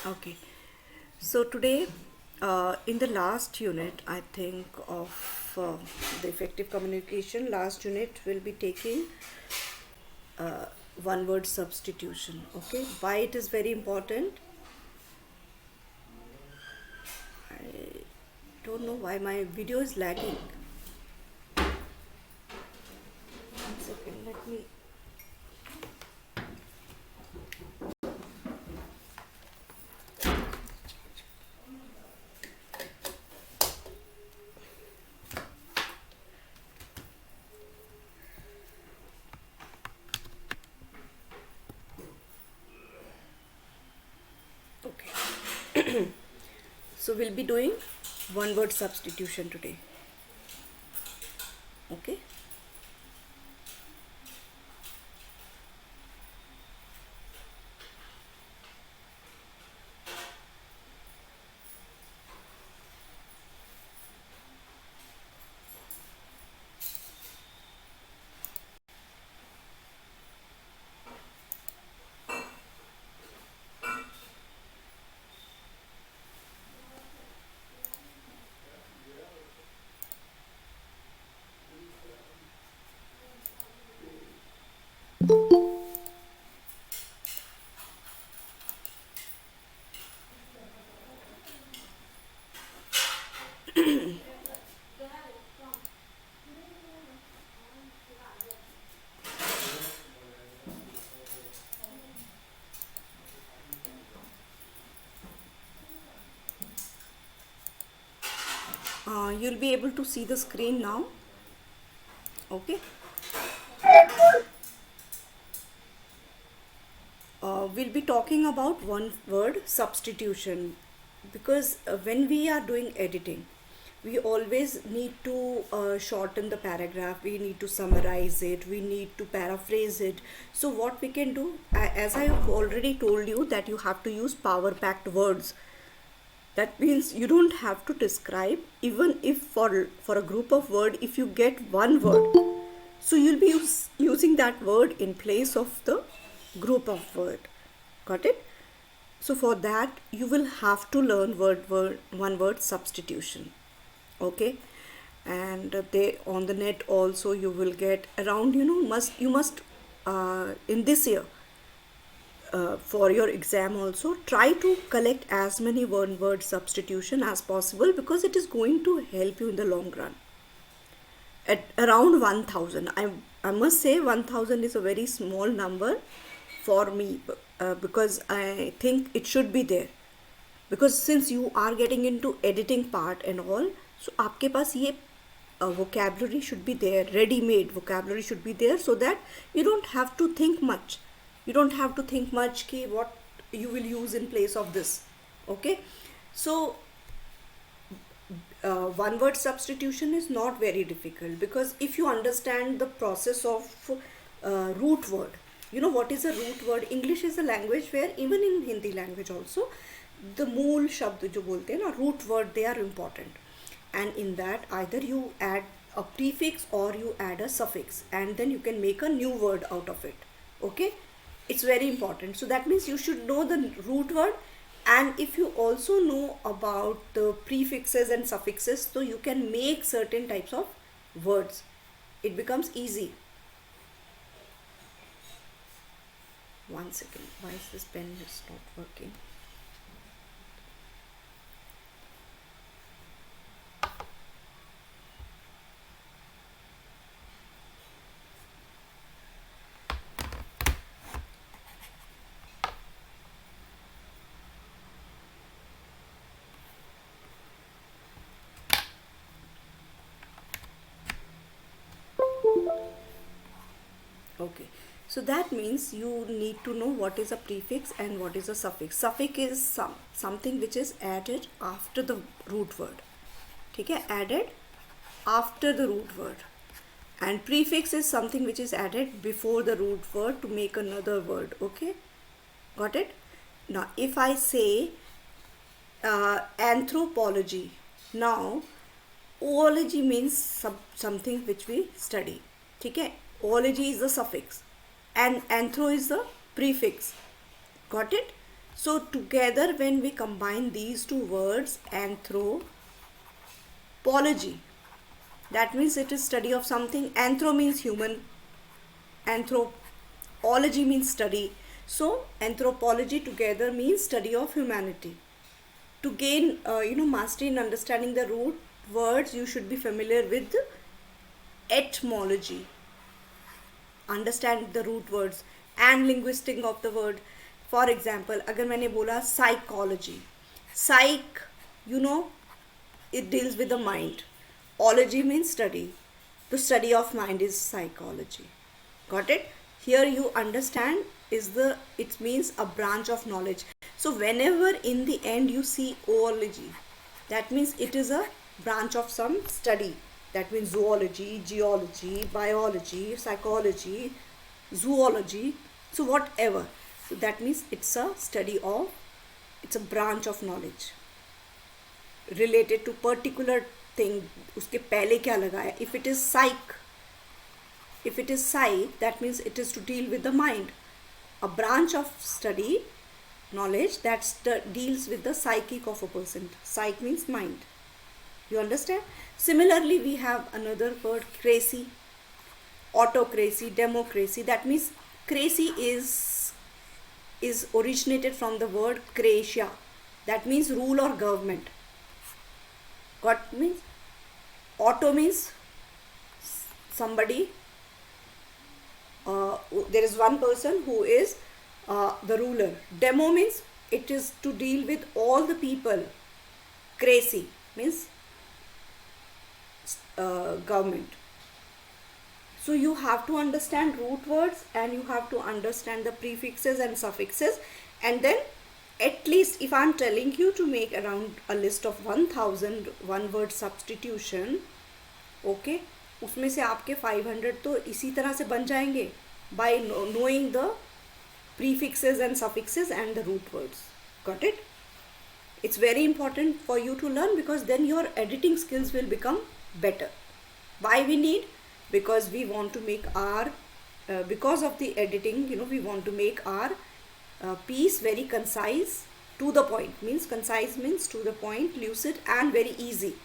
Okay, so today, in the last unit, I think of the effective communication, last unit will be taking uh, one word substitution. Okay, why it is very important? I don't know why my video is lagging. One second, let me. Okay, so we'll be doing one word substitution today. Okay. You'll be able to see the screen now. Okay. We'll be talking about one word substitution because when we are doing editing, we always need to shorten the paragraph, we need to summarize it, we need to paraphrase it. So what we can do, as I have already told you, that you have to use power packed words. That means you don't have to describe, even if for a group of word, if you get one word, so you'll be using that word in place of the group of word. Got it? So for that you will have to learn one word substitution. Okay, and they on the net also you will get around, you must in this year, for your exam also, try to collect as many one word substitution as possible, because it is going to help you in the long run. At around 1000, I must say 1000 is a very small number for me, because I think it should be there, because since you are getting into editing part and all, so आपके पास ये vocabulary should be there, ready made vocabulary should be there, so that you don't have to think much. You don't have to think much ki what you will use in place of this. Okay, so one word substitution is not very difficult, because if you understand the process of root word, you know what is a root word. English is a language where, even in Hindi language also, the mool shabd jo bolte hain na, root word, they are important, and in that either you add a prefix or you add a suffix, and then you can make a new word out of it. Okay, it's very important. So that means you should know the root word, and if you also know about the prefixes and suffixes, so you can make certain types of words. It becomes easy. One second, why is this pen is not working? Okay, so that means you need to know what is a prefix and what is a suffix. Suffix is something which is added after the root word. ठीक है, added after the root word, and prefix is something which is added before the root word to make another word. Okay, got it? Now if I say anthropology, now oology means something which we study. ठीक है, oology is the suffix and anthro is the prefix. Got it? So together, when we combine these two words, anthropology, that means it is study of something. Anthro means human, anthropology means study. So anthropology together means study of humanity. To gain mastery in understanding the root words, you should be familiar with etymology, understand the root words and linguistic of the word. For example, अगर मैंने बोला psychology, psych, you know, it deals with the mind. Ology means study. The study of mind is psychology. Got it? Here you understand it means a branch of knowledge. So whenever in the end you see oology, that means it is a branch of some study. That means zoology, geology, biology, psychology, zoology, so whatever. So that means it's a branch of knowledge related to particular thing. उसके पहले क्या लगा है? If it is psych, that means it is to deal with the mind. A branch of study, knowledge that deals with the psychic of a person. Psych means mind. You understand? Similarly, we have another word, crazy, autocracy, democracy. That means crazy is originated from the word kratia. That means rule or government. What means? Auto means somebody. There is one person who is the ruler. Demo means it is to deal with all the people. Crazy means government. So you have to understand root words and you have to understand the prefixes and suffixes, and then at least if I am telling you to make around a list of 1000 one word substitution, okay, उसमें से आपके 500 तो इसी तरह से बन जाएंगे by knowing the prefixes and suffixes and the root words. Got it? It's very important for you to learn, because then your editing skills will become better. Why we need? Because we want to make our because of the editing, we want to make our piece very concise, to the point. Means concise means to the point, lucid and very easy,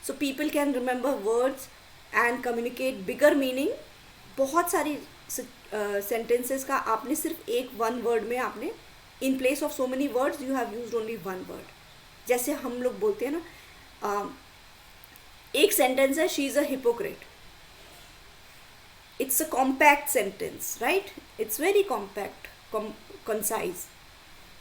so people can remember words and communicate bigger meaning. बहुत सारी sentences का आपने सिर्फ एक one word में आपने in place of so many words you have used only one word. जैसे हम लोग बोलते हैं ना, एक sentence है, she is a hypocrite. It's a compact sentence, right? It's very compact, concise.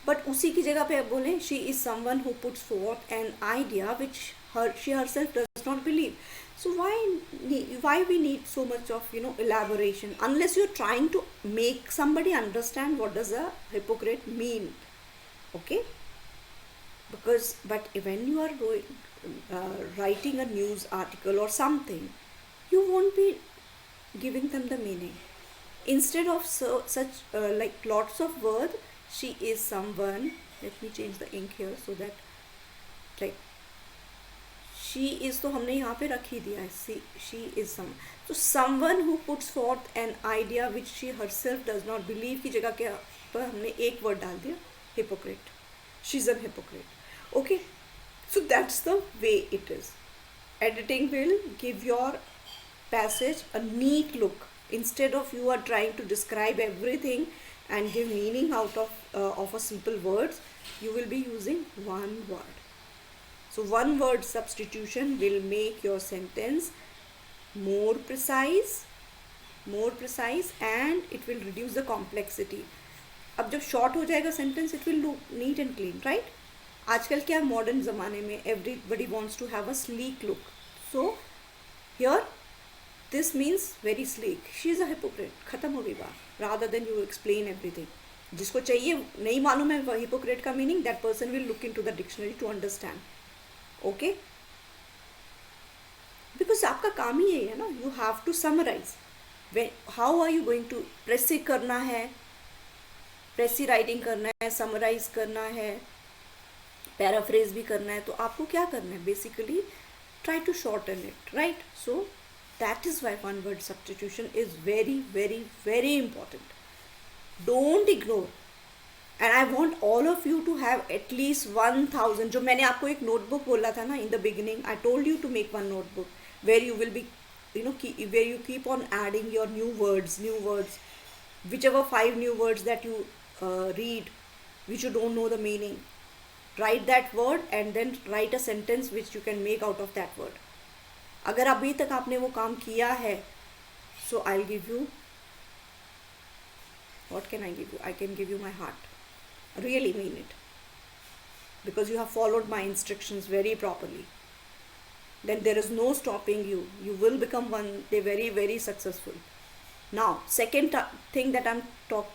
But उसी की जगह पे आप बोलें she is someone who puts forth an idea which she herself does not believe. So why we need so much of elaboration, unless you're trying to make somebody understand what does a hypocrite mean, okay? But when you are writing a news article or something, you won't be giving them the meaning. Instead of such like lots of words, she is someone. Let me change the ink here so that like she is तो हमने यहाँ पे रख ही दिया है. She is someone. So someone who puts forth an idea which she herself does not believe की जगह के पर हमने एक word डाल दिया, hypocrite. She's a hypocrite. Okay. So that's the way it is. Editing will give your passage a neat look. Instead of you are trying to describe everything and give meaning out of a simple words, you will be using one word. So one word substitution will make your sentence more precise and it will reduce the complexity. अब जब short हो जाएगा sentence, it will look neat and clean, right? आजकल क्या modern ज़माने में everybody wants to have a sleek look. So here this means very sleek. She is a hypocrite. खत्म हो गई बात. Rather than you explain everything. जिसको चाहिए नहीं मालूम है hypocrite का meaning, that person will look into the dictionary to understand. Okay? Because आपका काम ही यही है ना. You have to summarize. How are you going to pressy करना है, pressy writing करना है, summarize करना है, paraphrase भी करना है, तो आपको क्या करना है? Basically, try to shorten it, right? So that is why one word substitution is very, very, very important. Don't ignore. And I want all of you to have at least 1000. जो मैंने आपको एक नोटबुक बोला था ना in the beginning, I told you to make one notebook where you will be where you keep on adding your new words, whichever 5 new words that you read which you don't know the meaning, write that word and then write a sentence which you can make out of that word. अगर अभी तक आपने वो काम किया है, so I'll give you, what can I give you? I can give you my heart. Really mean it, because you have followed my instructions very properly. Then there is no stopping you. You will become one day very, very successful. Now, second thing that I'm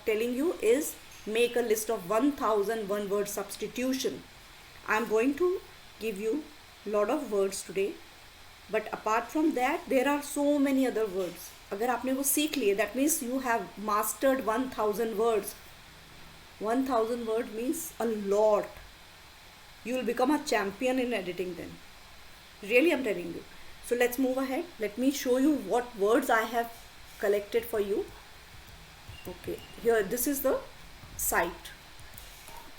telling you is make a list of 1001 word substitution. I'm going to give you lot of words today, but apart from that, there are so many other words. अगर आपने वो सीख लिए, that means you have mastered 1000 words. 1000 words means a lot. You will become a champion in editing then. Really, I'm telling you. So let's move ahead. Let me show you what words I have collected for you. Okay, here this is the site.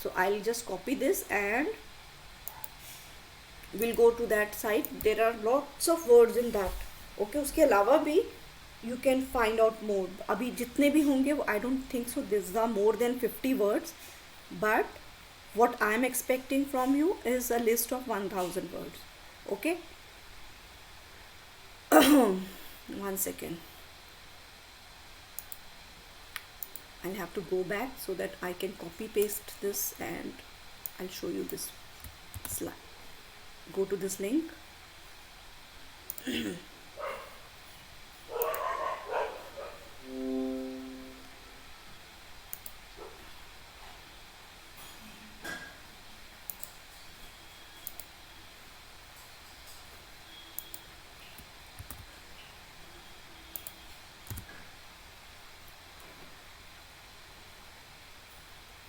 So I'll just copy this and we'll go to that site. There are lots of words in that. Okay, उसके अलावा भी you can find out more. अभी जितने भी होंगे, I don't think so these are more than 50 words, but what I am expecting from you is a list of 1000 words. Okay. 1 second. I'll have to go back so that I can copy paste this and I'll show you this slide. Go to this link.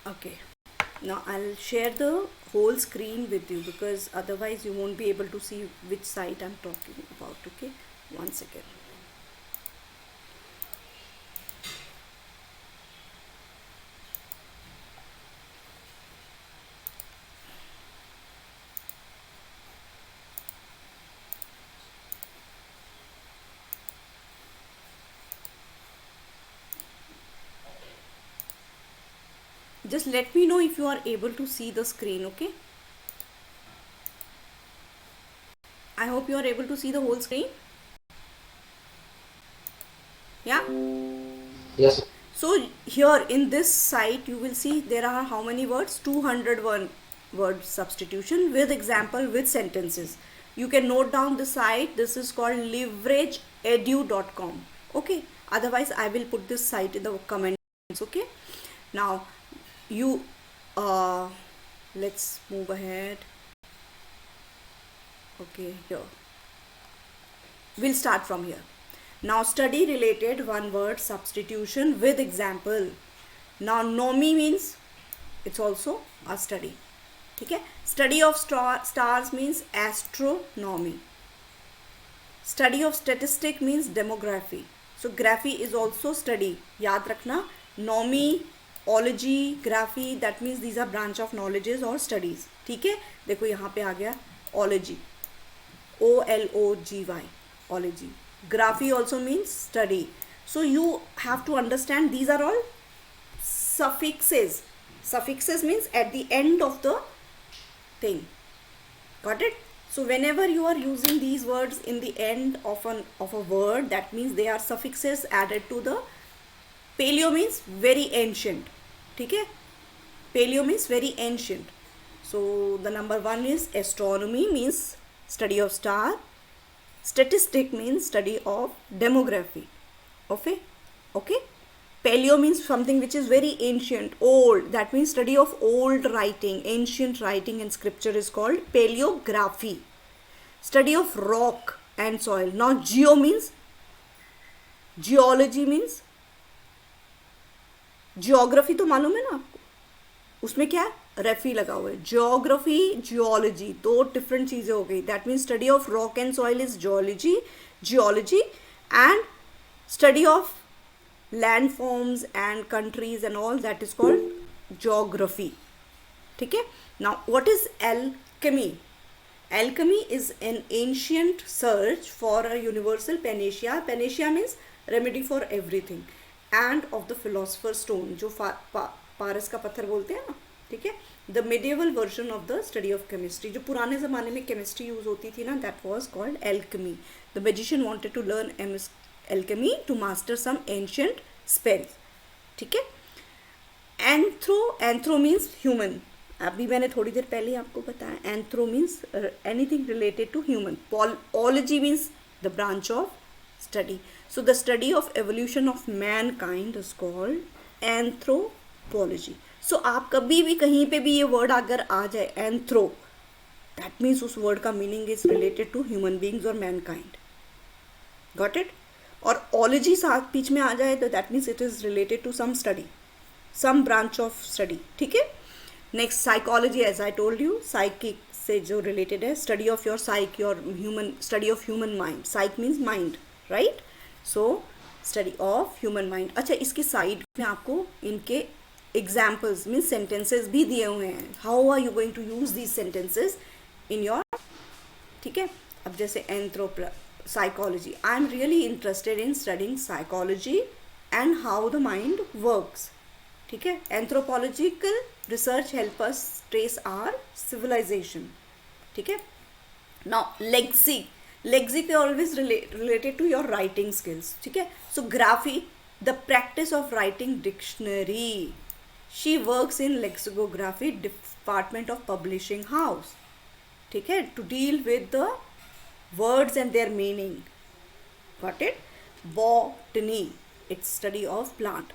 Okay, now I'll share the whole screen with you because otherwise you won't be able to see which site I'm talking about. Okay, 1 second. Just let me know if you are able to see the screen. Okay, I hope you are able to see the whole screen. Yeah, Yes. so here in this site you will see there are how many words? 201 word substitution with example with sentences. You can note down the site. This is called leverageedu.com. Okay, otherwise I will put this site in the comments. Okay, now you let's move ahead. Okay, here we'll start from here. Now study related one word substitution with example. Now nomi means it's also a study. Okay, study of stars means astronomy. Study of statistic means demography. So graphy is also study. याद रखना, nomi, ology, graphy, that means these are branch of knowledges or studies. ठीक है, देखो यहाँ पे आ गया ology, OLOGY, ology. Graphy also means study. So you have to understand these are all suffixes. Suffixes means at the end of the thing. Got it? So whenever you are using these words in the end of a word, that means they are suffixes added to the. Paleo means very ancient. ठीक है, paleo means very ancient. So the number 1 is astronomy, means study of star. Statistic means study of demography. Okay, okay. Paleo means something which is very ancient, old. That means study of old writing, ancient writing and scripture is called paleography. Study of rock and soil. Now geo means, geology means, geography तो मालूम है ना आपको, उसमें क्या है, रेफी लगा हुआ है. ज्योग्राफी, जियोलॉजी, दो डिफरेंट चीज़ें हो गई. That means study of rock and soil is geology and study of land forms and countries and all, that is called geography. ठीक है. Now what is alchemy? Alchemy is an ancient search for a universal panacea. Panacea means remedy for everything, and of the philosopher's stone, जो पारस का पत्थर बोलते हैं ना. ठीक है. The medieval version of the study of chemistry, जो पुराने ज़माने में chemistry यूज़ होती थी ना, that was called alchemy. The magician wanted to learn alchemy to master some ancient spells. ठीक है. Anthro means human. अभी मैंने थोड़ी देर पहले ही आपको बताया. Anthro means anything related to human. Ology means the branch of study. So the study of evolution of mankind is called anthropology. सो आप कभी भी कहीं पे भी ये वर्ड अगर आ जाए एंथ्रो, दैट मीन्स उस वर्ड का meaning is related to human beings और मैन काइंड. Got it. और ओलॉजी साथ बीच में आ जाए तो that means it is related to some study, some branch of study. ठीक है. Next psychology, as I told you, psychic से जो रिलेटेड है, study of your psyche, your human, study of human mind. Psyche means mind, right. So study of human mind. अच्छा, इसके side में आपको इनके एग्जाम्पल्स मीन्स सेंटेंसेस भी दिए हुए हैं. How are you going to use these sentences in your. ठीक है. अब जैसे psychology, I am really interested in studying psychology and how the mind works. ठीक है. Anthropological research help us trace our civilisation. ठीक है. Now lexic always related to your writing skills. ठीक है. So graphy, the practice of writing dictionary. She works in lexicography department of publishing house. ठीक है. To deal with the words and their meaning. Got it. Botany, it's study of plant.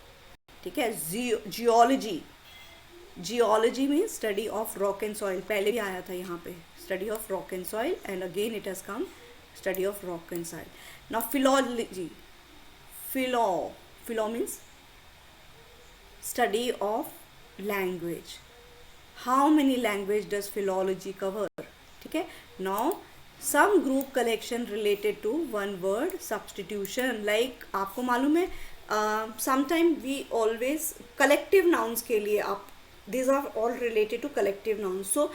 ठीक है. Geology means study of rock and soil. पहले भी आया था यहाँ पे, study of rock and soil, and again it has come study of rock and soil. Now philology, philo means study of language. How many language does philology cover. ठीक है. Now some group collection related to one word substitution. Like आपको मालूम है, sometime we always collective nouns के लिए आप, these are all related to collective nouns. so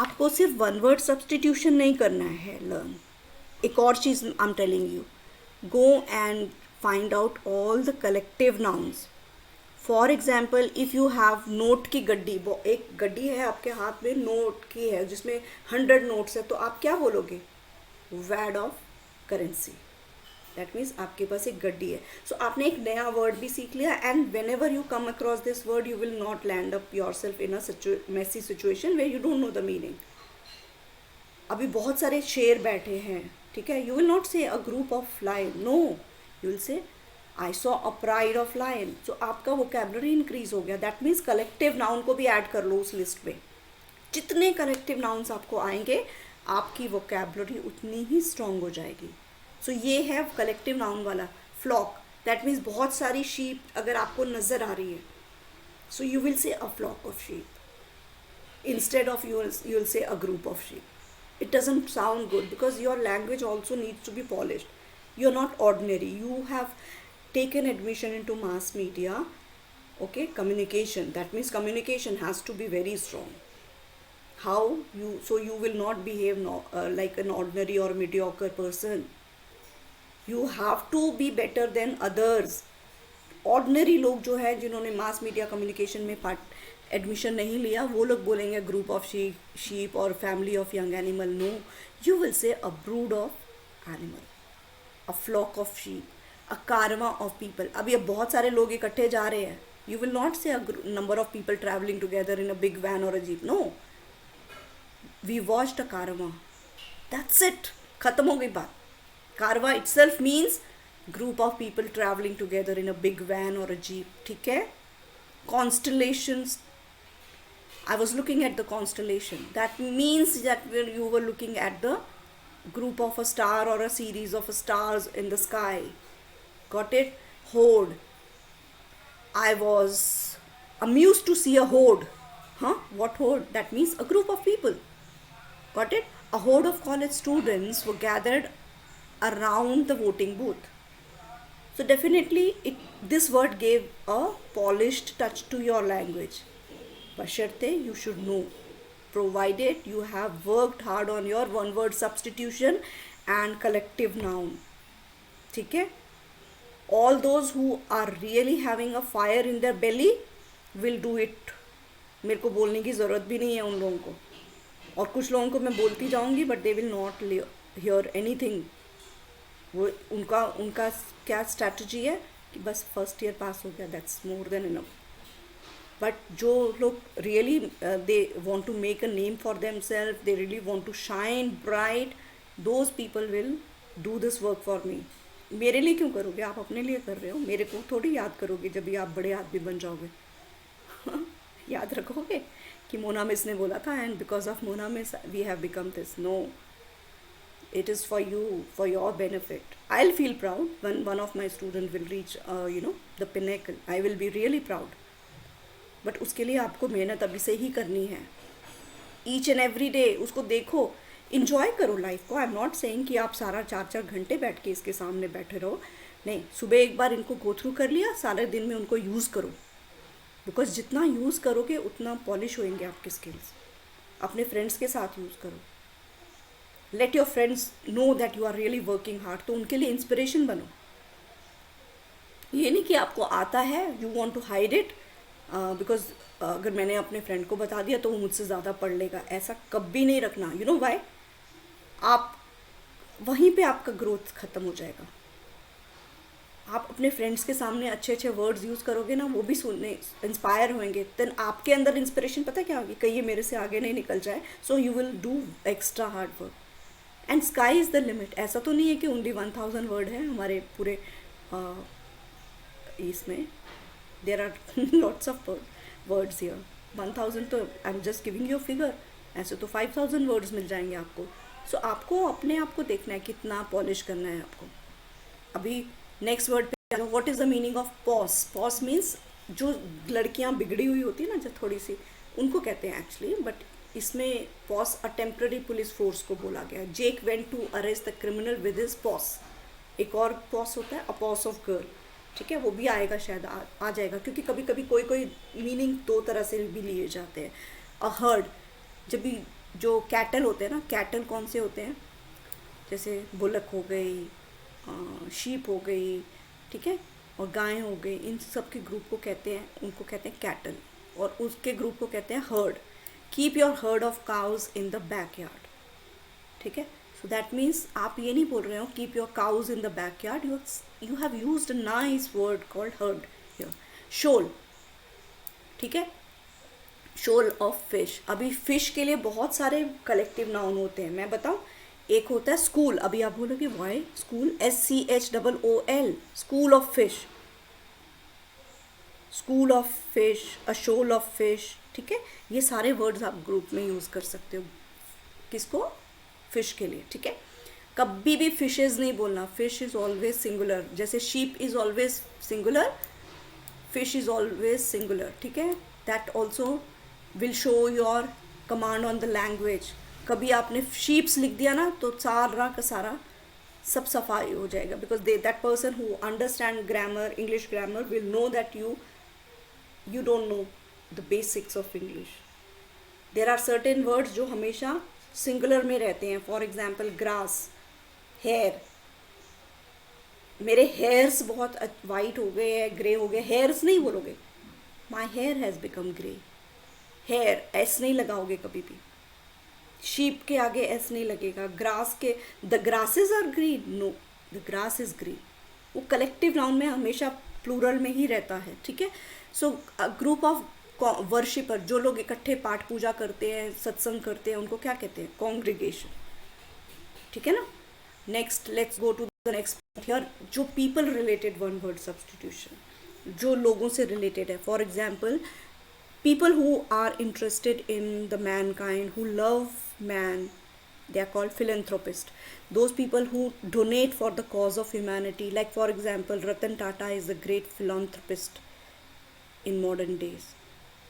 आपको सिर्फ वन वर्ड सब्सटीट्यूशन नहीं करना है लर्न. एक और चीज़ I am telling you, go and find out all the collective nouns. For example, if you have note की गड्डी, एक गड्डी है आपके हाथ में, नोट की है जिसमें 100 नोट्स है, तो आप क्या बोलोगे? वैड ऑफ करेंसी. दैट मीन्स आपके पास एक गड्डी है. सो आपने एक नया वर्ड भी सीख लिया, and whenever you come across this word you will not land up yourself in a messy situation where you don't know the meaning. अभी बहुत सारे शेर बैठे हैं. ठीक है. You will not say a group of lion, no, you will say I saw a pride of lion. So आपका vocabulary increase हो गया. दैट मीन्स कलेक्टिव नाउन को भी ऐड कर लो उस लिस्ट में. जितने कलेक्टिव नाउन्स आपको आएंगे आपकी वोकैबुलरी उतनी ही स्ट्रॉन्ग हो जाएगी. सो ये है कलेक्टिव नाउन वाला. फ्लॉक, दैट मीन्स बहुत सारी शीप अगर आपको नज़र आ रही है, सो you will say a flock of sheep instead of you will say a group of sheep. it doesn't sound good because your language also needs to be polished. You're not ordinary. You have taken admission into mass media. Okay, communication. That means communication has to be very strong. So you will not behave like an ordinary or mediocre person. You have to be better than others. Ordinary लोग जो है जिन्होंने mass media communication में admission नहीं लिया, वो लोग बोलेंगे ग्रुप ऑफ शीप और family of young animal. No, you will say a brood of animal, a flock of sheep, a caravan of people. अब ये बहुत सारे लोग इकट्ठे जा रहे हैं. You will not say a number of people travelling together in a big van और a jeep. No, we watched a caravan. That's it, खत्म हो गई बात. Caravan itself means group of people traveling together in a big van or a jeep. ठीक है. Constellations, I was looking at the constellation. That means that you were looking at the group of a star or a series of stars in the sky. Got it? Horde, I was amused to see a horde. What horde? That means a group of people. Got it? A horde of college students were gathered around the voting booth. So definitely this word gave a polished touch to your language. Basharte, you should know, provided you have worked hard on your one word substitution and collective noun. ठीक है? All those who are really having a fire in their belly will do it. मेरे को बोलने की ज़रूरत भी नहीं है उन लोगों को, और कुछ लोगों को मैं बोलती जाऊंगी but they will not hear anything. वो उनका उनका क्या स्ट्रैटेजी है कि बस फर्स्ट ईयर पास हो गया, that's more than enough. But जो लोग really they want to make a name for them self, they really want to shine bright, those people will do this work for me. मेरे लिए क्यों करोगे, आप अपने लिए कर रहे हो, मेरे को थोड़ी याद करोगे जब भी आप बड़े आदमी बन जाओगे. याद रखोगे कि मोना मिस ने बोला था and because of Mona miss we have become this. No, it is for you, for your benefit. I'll feel proud when one of my student will reach the pinnacle. I will be really proud. But उसके लिए आपको मेहनत अभी से ही करनी है. Each and every day उसको देखो, enjoy करो लाइफ को. आई एम नॉट सेइंग कि आप सारा 4-4 घंटे बैठ के इसके सामने बैठे रहो. नहीं, सुबह एक बार इनको गो थ्रू कर लिया, सारे दिन में उनको यूज़ करो. बिकॉज जितना यूज़ करोगे उतना पॉलिश होएंगे आपके स्किल्स. अपने फ्रेंड्स के साथ यूज़ करो. Let your friends know that you are really working hard. तो उनके लिए इंस्पिरेशन बनो. ये नहीं कि आपको आता है, you want to hide it because अगर मैंने अपने फ्रेंड को बता दिया तो वो मुझसे ज़्यादा पढ़ लेगा. ऐसा कभी नहीं रखना. You know why? आप वहीं पे आपका ग्रोथ ख़त्म हो जाएगा. आप अपने फ्रेंड्स के सामने अच्छे अच्छे वर्ड्स यूज़ करोगे ना, वो भी सुनने इंस्पायर होंगे. देन आपके अंदर इंस्पिरेशन पता क्या होगी, कहीं ये मेरे से आगे नहीं निकल जाए. सो you will do extra hard work. And sky is the limit. ऐसा तो नहीं है कि ओनली 1000 वर्ड है हमारे पूरे इसमें. There are lots of words here. 1000 तो I am just giving you figure. ऐसे तो 5000 वर्ड्स मिल जाएंगे आपको. सो आपको अपने आप को देखना है कितना पॉलिश करना है आपको. अभी नेक्स्ट वर्ड पे, what is the meaning of posse. Posse means जो लड़कियां बिगड़ी हुई होती है ना, जो थोड़ी सी, उनको कहते हैं एक्चुअली. बट इसमें posse a temporary police force को बोला गया है. Jake went to arrest the criminal with his posse. एक और पॉस होता है, अ पॉस ऑफ गर्ल. ठीक है, वो भी आएगा शायद, आ जाएगा, क्योंकि कभी कभी कोई कोई मीनिंग दो तरह से भी लिए जाते हैं. अ हर्ड, जब भी जो कैटल होते हैं ना, कैटल कौन से होते हैं, जैसे बुलक हो गई, शीप हो गई, ठीक है, और गायें हो गई, इन सब के ग्रुप को कहते हैं, उनको कहते हैं कैटल. और उसके ग्रुप को कहते हैं heard. Keep your heard of cows in the back yard. ठीक है, सो दैट मीन्स आप ये नहीं बोल रहे हो keep your cows in the back yard. You have used a nice word called herd here. Shoal, ठीक है, शोल ऑफ फिश. अभी फिश के लिए बहुत सारे कलेक्टिव नाउन होते हैं. मैं बताऊं, एक होता है स्कूल. अभी आप बोलोगे why school, SCHOOL, school of fish, school of fish, a shoal of fish. ठीक है, ये सारे वर्ड्स आप ग्रुप में यूज़ कर सकते हो. किसको? फिश के लिए. ठीक है, कभी भी फिशेज नहीं बोलना. Fish is always singular. जैसे sheep is always singular, fish is always singular. ठीक है, that also will show your command on the language. कभी आपने शीप्स लिख दिया ना तो सारा का सारा सब सफाई हो जाएगा. Because that person who understand grammar, English grammar, will know that you don't know the basics of English. There are certain words जो हमेशा सिंगुलर में रहते हैं. For example grass, hair. मेरे हेयर्स बहुत वाइट हो गए हैं, ग्रे हो गए. हेयर्स नहीं बोलोगे, my hair has become grey. Hair S नहीं लगाओगे कभी भी. शीप के आगे एस नहीं लगेगा. ग्रास के, the grasses are green, no, the grass is green. वो कलेक्टिव नाउन में हमेशा प्लूरल में ही रहता है. ठीक है, सो ग्रुप ऑफ वर्शिपर, जो लोग इकट्ठे पाठ पूजा करते हैं, सत्संग करते हैं, उनको क्या कहते हैं? कॉन्ग्रीगेशन. ठीक है ना. Next let's go to the next here. जो people related one word substitution, जो लोगों से रिलेटेड है. For example, people who are interested in the mankind, who love man, they are called philanthropists. Those people who donate for the cause of humanity, like for example Ratan Tata is a great philanthropist in modern days.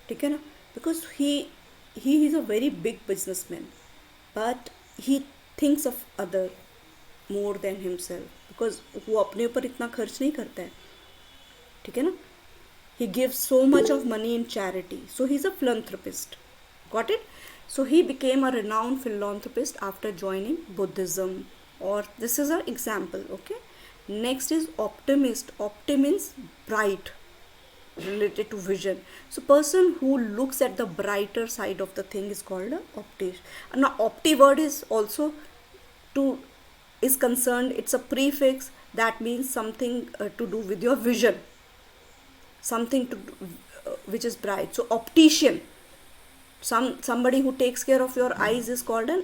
ठीक है ना, because he is a very big businessman, but he thinks of other more than himself. Because वो अपने ऊपर इतना खर्च नहीं करता है, ठीक है ना. He gives so much of money in charity. So he's a philanthropist. Got it? So he became a renowned philanthropist after joining Buddhism. Or this is an example. Okay. Next is optimist. Optim means bright, related to vision. So person who looks at the brighter side of the thing is called a optist. Now opti word is also is concerned. It's a prefix that means something to do with your vision. Something to which is bright. So optician, somebody who takes care of your eyes is called an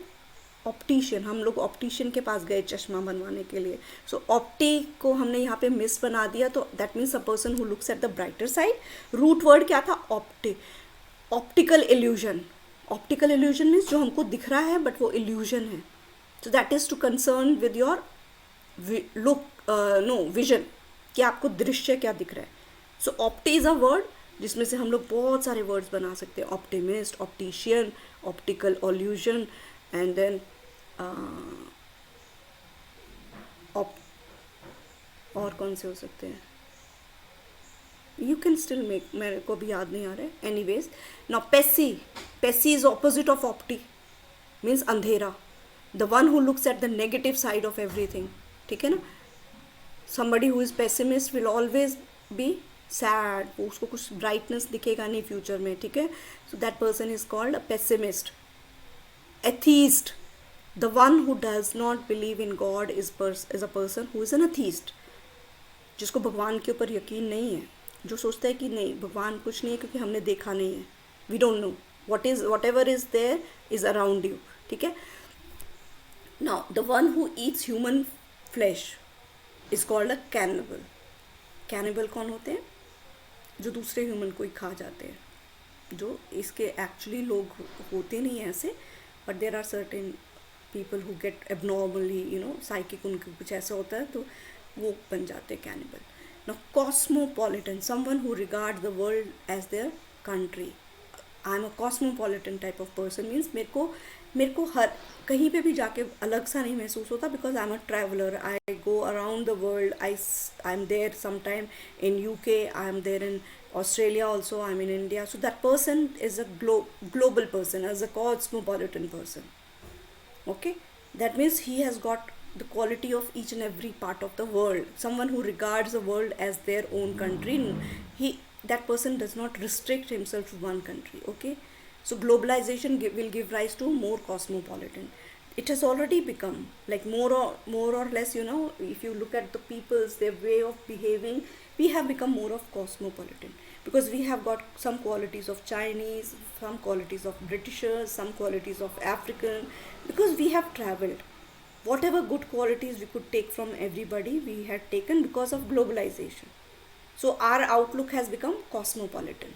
optician. हम लोग optician के पास गए चश्मा बनवाने के लिए. So opti को हमने यहाँ पे miss बना दिया, तो that means a person who looks at the brighter side. Root word क्या था? Optical illusion. Optical illusion means जो हमको दिख रहा है but वो illusion है. So that is to concern with your vision, कि आपको दृश्य क्या दिख रहा है. सो ऑप्टी इज़ अ वर्ड जिसमें से हम लोग बहुत सारे वर्ड्स बना सकते हैं. Optimist, optician, optical illusion, and then और कौन से हो सकते हैं. यू कैन स्टिल मेक, मेरे को भी याद नहीं आ रहा है. Anyways, now pessi is opposite of opti, means अंधेरा. The one who looks at the negative side of everything, ठीक है ना. somebody who is pessimist will always be sad, उसको कुछ ब्राइटनेस दिखेगा नहीं फ्यूचर में, ठीक है. So that person is called a pessimist. Atheist, the one who does not believe in God is a person who is an atheist, जिसको भगवान के ऊपर यकीन नहीं है, जो सोचता है कि नहीं भगवान कुछ नहीं है क्योंकि हमने देखा नहीं है, we don't know whatever is there is around you, ठीक है. Now the one who eats human flesh is called a cannibal. Cannibal कौन होते हैं? जो दूसरे ह्यूमन को ही खा जाते हैं, जो इसके एक्चुअली लोग होते नहीं हैं ऐसे, but there are certain people who get abnormally psychic, उनको कुछ ऐसा होता है तो वो बन जाते हैं cannibal. Now cosmopolitan, someone who regard the world as their country. I am a cosmopolitan type of person, means मेरे को हर कहीं पे भी जाके अलग सा नहीं महसूस होता, because I am a traveller. I go around the world. I am there sometime in UK, I am there in Australia also, I am in India. So that person is a global person, as a cosmopolitan person. Okay, that means he has got the quality of each and every part of the world. Someone who regards the world as their own country. That person does not restrict himself to one country. Okay, so globalization will give rise to more cosmopolitan. It has already become like more or less, if you look at the people's, their way of behaving, we have become more of cosmopolitan, because we have got some qualities of Chinese, some qualities of Britishers, some qualities of African, because we have traveled. Whatever good qualities we could take from everybody, we had taken because of globalization. So our outlook has become cosmopolitan.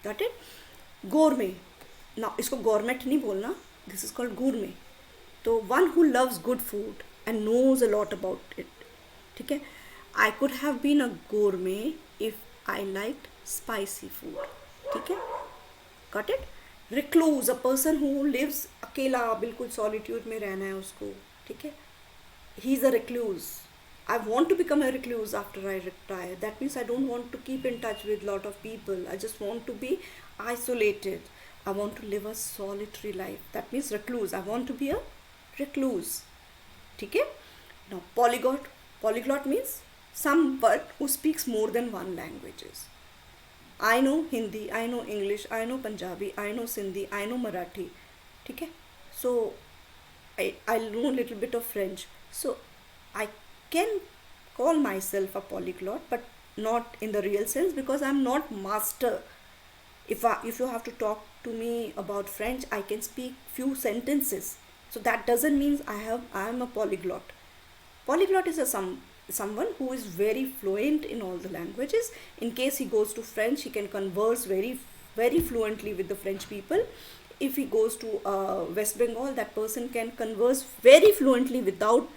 Got it? Gourmet. Now इसको gourmet नहीं बोलना, this is called gourmet. तो one who loves good food and knows a lot about it, ठीक है. I could have been a gourmet if I liked spicy food, ठीक है. Got it? Recluse, a person who lives अकेला, बिल्कुल solitude में रहना है उसको, ठीक है. He is a recluse. I want to become a recluse after I retire. That means I don't want to keep in touch with lot of people. I just want to be isolated. I want to live a solitary life. That means recluse. I want to be a recluse. ठीक है. Now polyglot. Polyglot means someone who speaks more than one languages. I know Hindi, I know English, I know Punjabi, I know Sindhi, I know Marathi. ठीक है. So I know a little bit of French. So I can call myself a polyglot, but not in the real sense, because I'm not master. If you have to talk to me about French, I can speak few sentences. So that doesn't mean I am a polyglot. Polyglot is someone who is very fluent in all the languages. In case he goes to French, he can converse very, very fluently with the French people. If he goes to West Bengal, that person can converse very fluently without,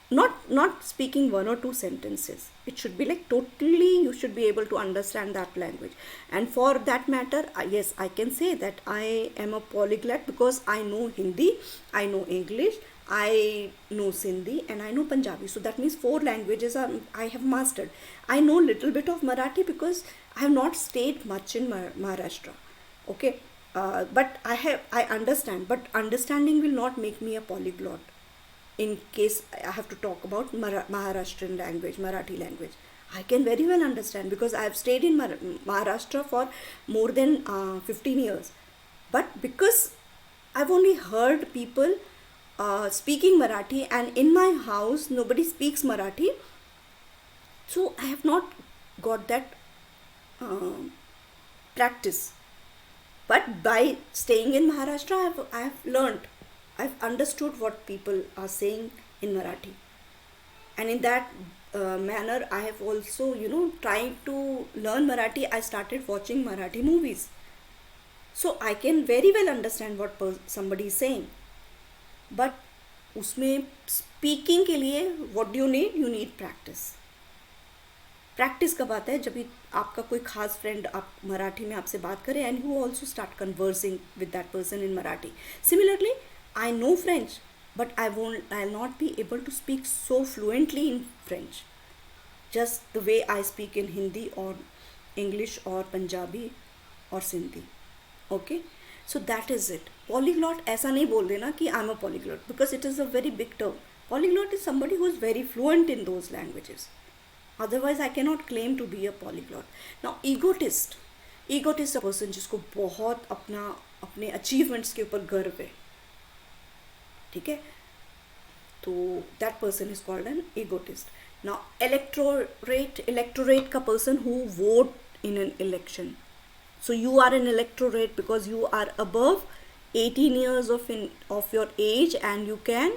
not speaking one or two sentences. It should be like totally, you should be able to understand that language. And for that matter, yes, I can say that I am a polyglot, because I know Hindi, I know English, I know Sindhi and I know Punjabi. So that means four languages I have mastered. I know little bit of Marathi because I have not stayed much in Maharashtra. Okay, but I understand. But understanding will not make me a polyglot. In case I have to talk about Maharashtrian language, Marathi language, I can very well understand because I have stayed in Maharashtra for more than 15 years. But because I've only heard people speaking Marathi, and in my house nobody speaks Marathi, so I have not got that practice. But by staying in Maharashtra, I have learned, I've understood what people are saying in Marathi, and in that manner, I have also, trying to learn Marathi. I started watching Marathi movies, so I can very well understand what somebody is saying. But उसमें speaking के लिए what do you need practice. Practice कब आता है? जब भी आपका कोई खास फ्रेंड आप मराठी में आपसे बात करे and you also start conversing with that person in Marathi. Similarly I know French but I not be able to speak so fluently in French, just the way I speak in Hindi or English or Punjabi or Sindhi. Okay, so that is it. Polyglot ऐसा नहीं बोल देना कि I'm a polyglot, because it is a very big term. Polyglot is somebody who is very fluent in those languages. Otherwise I cannot claim to be a polyglot. Now egotist a person जिसको बहुत अपने achievements के ऊपर गर्व है. ठीक है, तो that person is called an egotist. Now electorate का person who vote in an election. So you are an electorate because you are above 18 years of your age and you can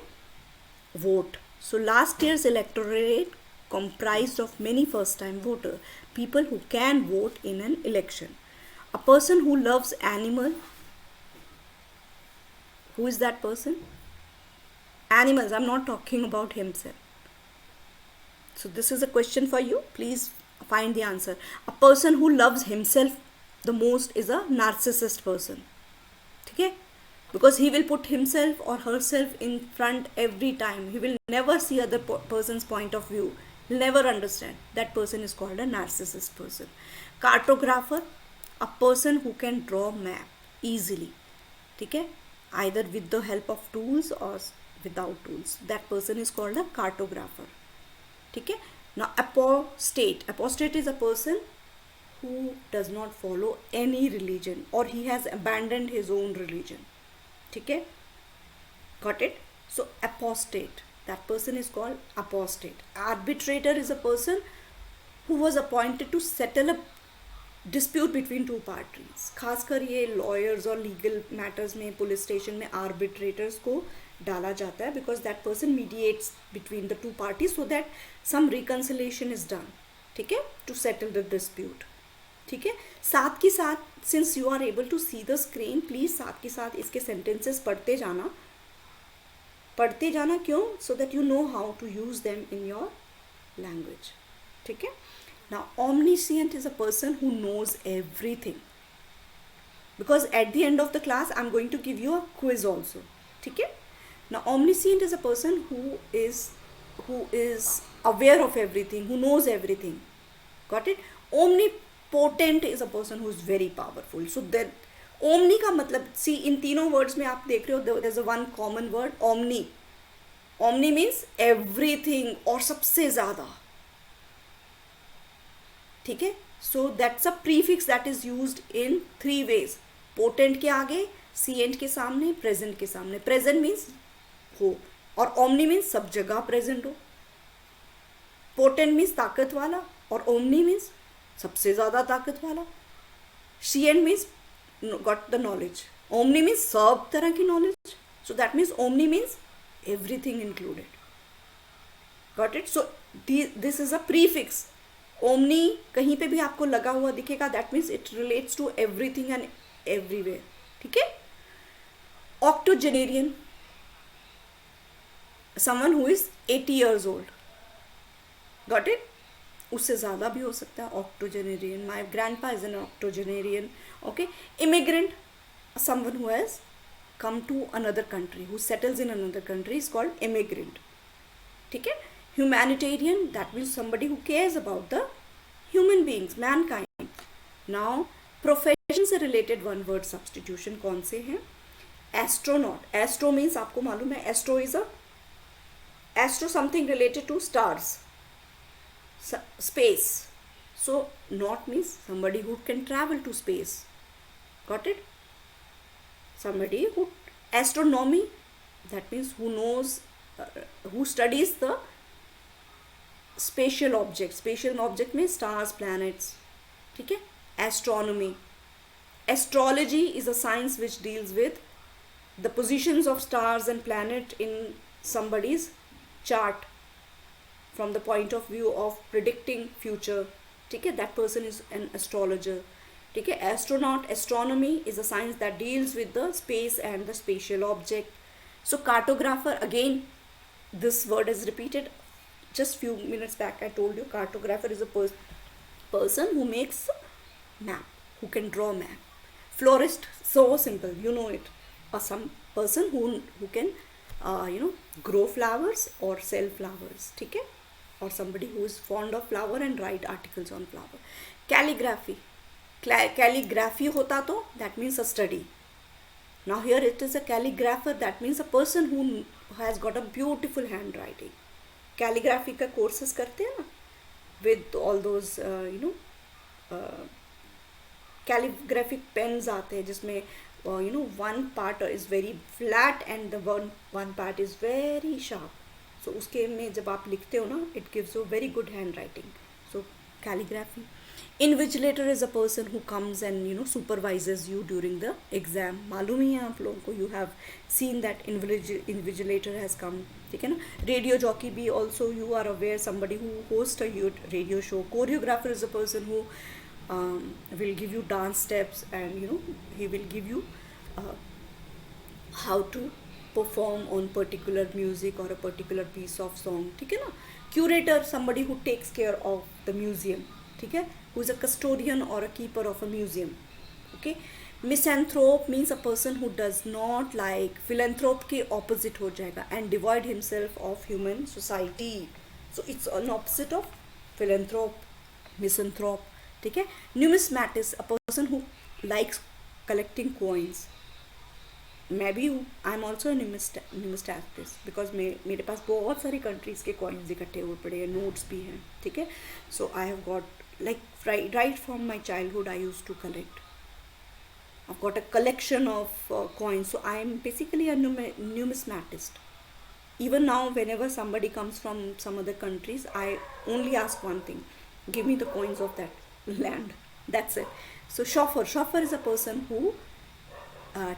vote. So last year's electorate comprised of many first time voters, people who can vote in an election. A person who loves animal, who is that person? Animals. I'm not talking about himself. So this is a question for you. Please find the answer. A person who loves himself the most is a narcissist person. Okay? Because he will put himself or herself in front every time. He will never see other person's point of view. He'll never understand. That person is called a narcissist person. Cartographer, a person who can draw map easily. Okay? Either with the help of tools or without tools. That person is called a cartographer. ठीक है. Now apostate is a person who does not follow any religion or he has abandoned his own religion. ठीक है, got it? So apostate, that person is called apostate. Arbitrator is a person who was appointed to settle a dispute between two parties. खासकर ये lawyers और legal matters में police station में arbitrators को डाला जाता है, because that person mediates between the two parties so that some reconciliation is done. ठीक है, to settle the dispute. ठीक है, साथ के साथ since you are able to see the screen, please साथ के साथ इसके sentences पढ़ते जाना क्यों? So that you know how to use them in your language. ठीक है. Now omniscient is a person who knows everything, because at the end of the class I'm going to give you a quiz also. ठीक है. Now omniscient is a person who is aware of everything, who knows everything. Got it? Omnipotent is a person who is very powerful. So that omni का मतलब, see in तीनों words में आप देख रहे हो, there's a one common word, omni. Omni means everything और सबसे ज़्यादा. ठीक है. So that's a prefix that is used in three ways. Potent के आगे, scient के सामने, present के सामने. Present means हो, और omni means सब जगह present हो. Potent means ताकत वाला और omni means सबसे ज़्यादा ताकत वाला. Scient means got the knowledge. Omni means सब तरह की knowledge. So that means omni means everything included. Got it? So this is a prefix. Omni कहीं पे भी आपको लगा हुआ दिखेगा, that means it relates to everything and everywhere. ठीक है. Octogenarian, someone who is 80 years old. Got it? उससे ज़्यादा भी हो सकता है. Octogenarian. My grandpa is an octogenarian. Okay. Immigrant, someone who has come to another country, who settles in another country, is called immigrant. ठीक है. Humanitarian, that means somebody who cares about the human beings, mankind. Now profession से related one word substitution कौन से हैं? Astronaut. Astro means आपको मालूम है, astro is a astro something related to stars, space. So not means somebody who can travel to space. Got it? Somebody who, astronomy, that means who knows, who studies the spatial objects. Spatial object means stars, planets. ठीक है. Astronomy. Astrology is a science which deals with the positions of stars and planet in somebody's chart from the point of view of predicting future. ठीक है. That person is an astrologer. ठीक है. Astronaut, astronomy is a science that deals with the space and the spatial object. So cartographer, again this word is repeated. Just few minutes back I told you cartographer is a person who makes map, who can draw map. Florist, so simple, you know it. Or some person who can grow flowers or sell flowers. ठीक है. Or somebody who is fond of flower and write articles on flower. Calligraphy. Calligraphy होता तो that means a study. Now here it is a calligrapher, that means a person who has got a beautiful handwriting. Calligraphy का courses करते हैं ना, with all those calligraphic pens आते हैं जिसमें one part is very flat and the one part is very sharp. So उसके में जब आप लिखते हो ना, it gives you very good handwriting. So calligraphy. Invigilator is a person who comes and supervises you during the exam. मालूम ही है आप लोगों को, you have seen that invigilator has come. ठीक है ना. Radio jockey भी also you are aware, somebody who hosts a radio show. Choreographer is a person who will give you dance steps and he will give you how to perform on particular music or a particular piece of song. ठीक है ना. Curator, somebody who takes care of the museum. ठीक है. Who is a custodian or a keeper of a museum. Okay. Misanthrope means a person who does not like, philanthrope के opposite हो जाएगा, and devoid himself of human society. So it's an opposite of philanthrope, misanthrope. ठीक है. Numismatist, a person who likes collecting coins. मैं भी हूँ, I am also न्यूमिस्टैटिस्ट, because मेरे पास बहुत सारी कंट्रीज़ के कॉइन्स इकट्ठे हुए पड़े हैं, नोट्स भी हैं. ठीक है. So I have got like right from my childhood I used to collect. I've got a collection of coins, so I am basically a numismatist. Even now whenever somebody comes from some other countries, I only ask one thing: give me the coins of that land. That's it. So chauffeur is a person who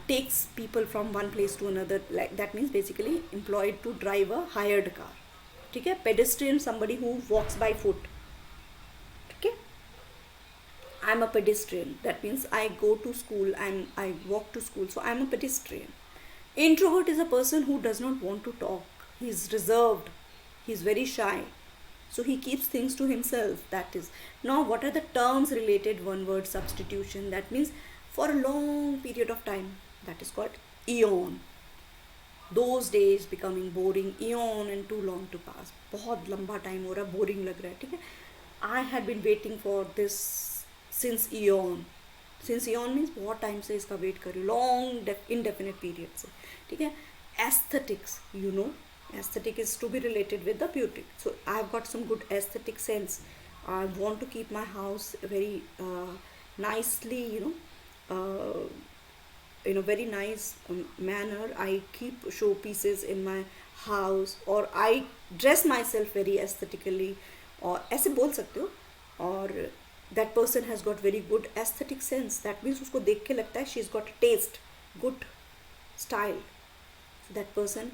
takes people from one place to another, like that means basically employed to drive a hired car. ठीक है. Pedestrian, somebody who walks by foot. I'm a pedestrian. That means I go to school and I walk to school. So I'm a pedestrian. Introvert is a person who does not want to talk. He's reserved. He's very shy. So he keeps things to himself. That is. Now what are the terms related one word substitution? That means for a long period of time. That is called eon. Those days becoming boring. Eon and too long to pass. बहुत लंबा time हो रहा, boring लग रहा है. ठीक है. I had been waiting for this since eon. Since eon means बहुत टाइम से इसका वेट कर रही हूँ, लॉन्ग indefinite period से. ठीक है. Aesthetics, aesthetic is to be related with the beauty. So I have got some good aesthetic sense. I want to keep my house very nicely, in a very nice manner. I keep showpieces in my house, or I dress myself very aesthetically, और ऐसे बोल सकते हो. और that person has got very good aesthetic sense. That means उसको देख के लगता है she's got a taste, good style. So that person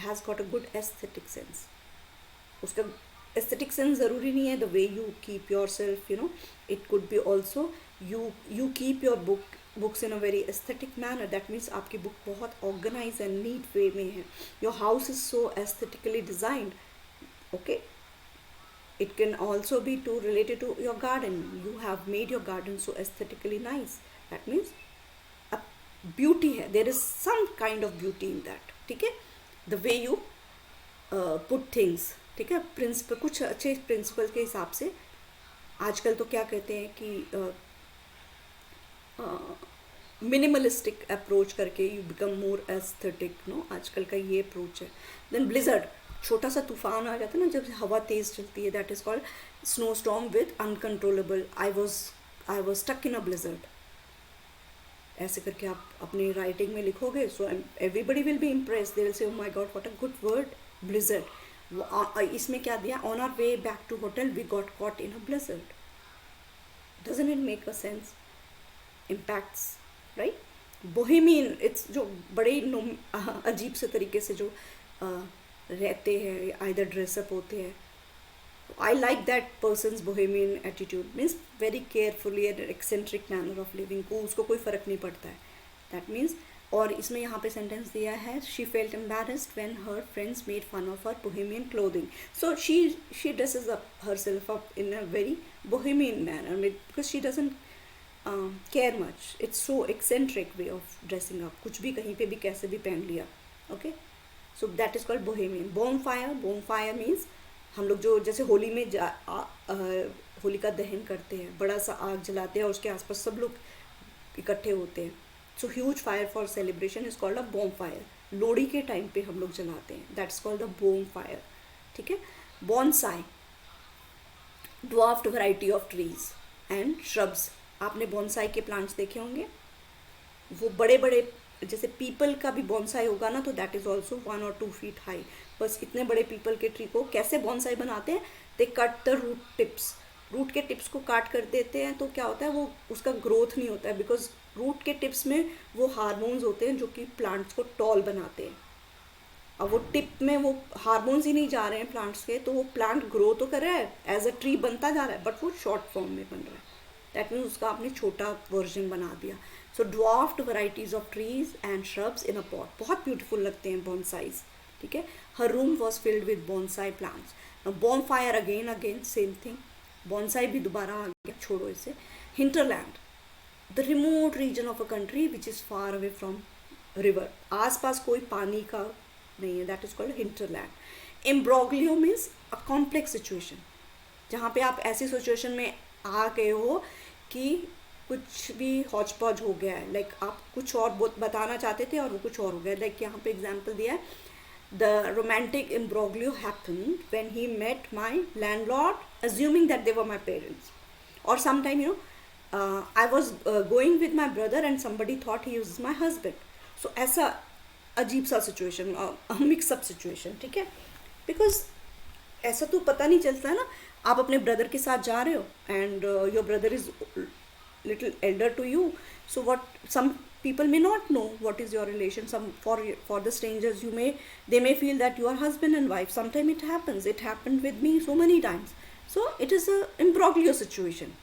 has got a good aesthetic sense. उसका aesthetic sense ज़रूरी नहीं है the way you keep yourself, it could be also you keep your books in a very aesthetic manner. That means आपकी book बहुत organized and neat way में है. Your house is so aesthetically designed. Okay. It can also be related to your garden. You have made your garden so aesthetically nice. That means beauty है, there is some kind of beauty in that, ठीक है, the way you put things, ठीक है, principal, कुछ अच्छे principal के हिसाब से। आजकल तो क्या कहते हैं कि मिनिमलिस्टिक अप्रोच करके you become more aesthetic, no, आजकल का ये अप्रोच है। देन ब्लिजर्ड, छोटा सा तूफान आ जाता है ना जब हवा तेज़ चलती है, that is called snow storm with uncontrollable, I was stuck in a blizzard. ऐसे करके आप अपनी राइटिंग में लिखोगे, so everybody will be impress, they will say, oh my God what a good word, blizzard. इसमें क्या दिया, on our way back to hotel we got caught in a blizzard. Doesn't it make a sense? Impacts, right? Bohemian, it's जो बड़े अजीब से तरीके से जो रहते हैं, आइदर ड्रेसअप होते हैं। I like that person's bohemian attitude, means very carefully and eccentric manner of living, को उसको कोई फ़र्क नहीं पड़ता है, that means। और इसमें यहाँ पे सेंटेंस दिया है, she felt embarrassed when her friends made fun of her bohemian clothing, so she dresses up herself up in a very bohemian manner because she doesn't care much, it's so eccentric way of dressing up, कुछ भी कहीं पे भी कैसे भी पहन लिया, okay, so that is called bohemian। bonfire means हम लोग जो जैसे होली में होलिका दहन करते हैं, बड़ा सा आग जलाते हैं और उसके आसपास सब लोग इकट्ठे होते हैं, so huge fire for celebration is called a bonfire. Lohri के टाइम पे हम लोग जलाते हैं, that's called a bonfire, ठीक है। Bonsai, dwarfed variety of trees and shrubs. आपने बॉन्साई के प्लांट्स देखे होंगे, वो बड़े बड़े, जैसे पीपल का भी बॉन्साई होगा ना, तो that is also 1 or 2 feet high. बस इतने बड़े पीपल के ट्री को कैसे बॉन्साई बनाते हैं, they cut the root tips, root के टिप्स को काट कर देते हैं, तो क्या होता है, वो उसका ग्रोथ नहीं होता है, बिकॉज रूट के टिप्स में वो हार्मोन्स होते हैं जो कि प्लांट्स को टॉल बनाते हैं। अब वो टिप में वो हार्मोन्स ही नहीं जा रहे हैं प्लांट्स के, तो वो प्लांट ग्रो तो कर रहा है, एज अ ट्री बनता जा रहा है, बट वो शॉर्ट फॉर्म में बन रहा है, दैट मीन्स उसका आपने छोटा वर्जन बना दिया। So dwarfed varieties of trees and shrubs in a pot, बहुत ब्यूटीफुल लगते हैं बॉन्साइज, ठीक है। हर room was filled with bonsai plants. Bonfire again same thing, bonsai भी दोबारा आ गया, छोड़ो इसे। Hinterland, the remote region of a country which is far away from river, आसपास कोई पानी का नहीं है, that is called hinterland. Imbroglio means a complex situation, जहाँ पे आप ऐसी सिचुएशन में आ गए हो कि कुछ भी हौच पौच हो गया है, लाइक आप कुछ और बताना चाहते थे और वो कुछ और हो गया। लाइक यहाँ पे एग्जाम्पल दिया है, the romantic imbroglio happened when he met my landlord assuming that they were my parents, or sometime I was going with my brother and somebody thought he was my husband, so ऐसा अजीब सा situation, mix up situation, ठीक है। Because ऐसा तो पता नहीं चलता है ना, आप अपने ब्रदर के साथ जा रहे हो and your brother is little elder to you, so what, some people may not know what is your relation, some for the strangers they may feel that you are husband and wife, sometimes it happens, it happened with me so many times, so it is a imbroglio situation,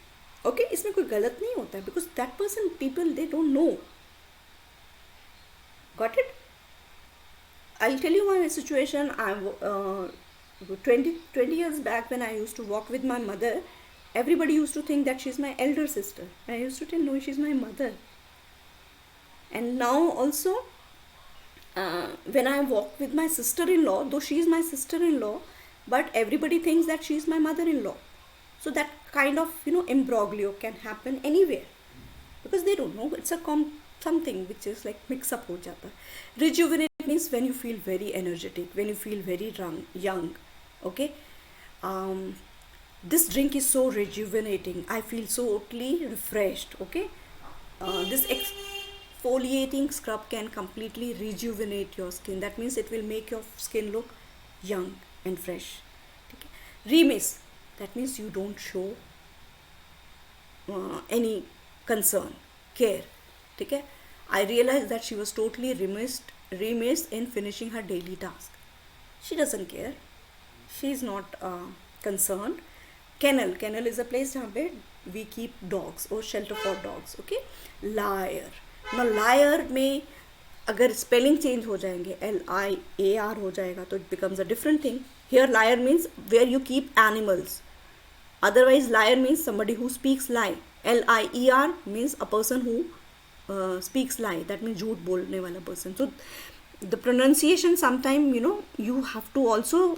okay, इसमें कोई गलत नहीं होता है, because that person, people, they don't know, got it? I'll tell you my situation. I 20 years back when I used to walk with my mother, everybody used to think that she's my elder sister. I used to tell, no, she's my mother. And now also, when I walk with my sister-in-law, though she's my sister-in-law, but everybody thinks that she's my mother-in-law. So that kind of, imbroglio can happen anywhere, because they don't know, it's a something which is like mix up ho jata. Rejuvenate means when you feel very energetic, when you feel very young, okay. This drink is so rejuvenating, I feel so totally refreshed, okay. This exfoliating scrub can completely rejuvenate your skin, that means it will make your skin look young and fresh, okay. Remiss, that means you don't show any concern, care, okay. I realized that she was totally remiss in finishing her daily task, she doesn't care, she is not concerned. Kennel is a place जहाँ पे we keep dogs or shelter for dogs, okay. Liar, now liar में अगर spelling change हो जाएंगे, LIAR हो जाएगा, तो it becomes a different thing. Here liar means where you keep animals, otherwise liar means somebody who speaks lie. LIER means a person who speaks lie, that means झूठ बोलने वाला person. So the pronunciation sometime, you have to also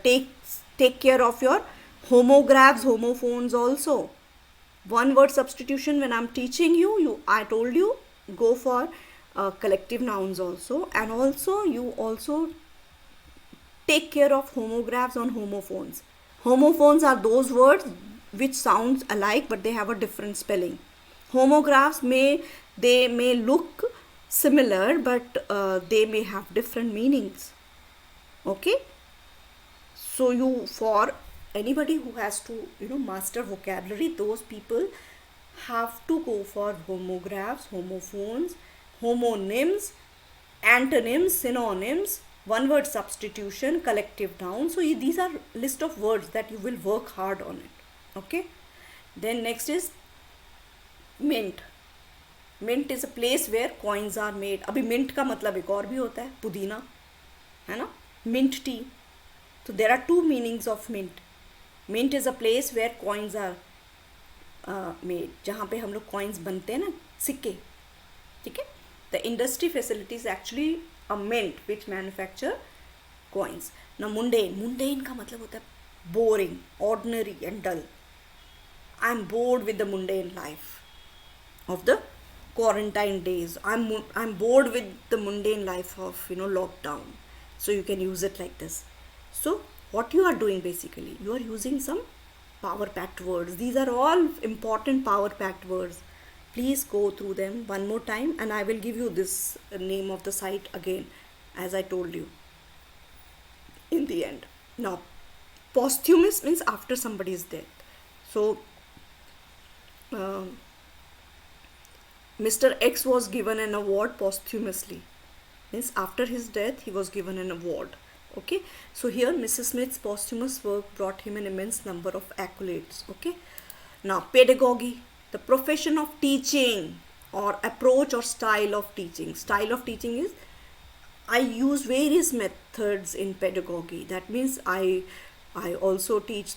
take care of your homographs, homophones also. One word substitution, when I'm teaching you I told you go for collective nouns also, and also you also take care of homographs on homophones. Homophones are those words which sounds alike but they have a different spelling. Homographs may look similar but they may have different meanings. Okay, so for anybody who has to master vocabulary, those people have to go for homographs, homophones, homonyms, antonyms, synonyms, one word substitution, collective nouns. So these are list of words that you will work hard on it. Okay, then next is mint. Mint is a place where coins are made. अभी mint का मतलब एक और भी होता है, पुदीना, है ना, mint tea. So there are two meanings of mint. Mint is a place where coins are made, जहाँ पे हम लोग coins बनते हैं ना, सिक्के, ठीक है. The industry facility is actually a mint which manufacture coins. Now mundane का मतलब होता है boring, ordinary and dull. I am bored with the mundane life of the quarantine days. I'm bored with the mundane life of lockdown. So you can use it like this. So what you are doing basically, you are using some power packed words. These are all important power packed words. Please go through them one more time, and I will give you this name of the site again, as I told you in the end. Now, posthumous means after somebody's death. So Mr. X was given an award posthumously, means after his death he was given an award. Okay, so here Mrs. Smith's posthumous work brought him an immense number of accolades. Okay, now pedagogy, the profession of teaching or approach or style of teaching. Style of teaching is I use various methods in pedagogy. That means I also teach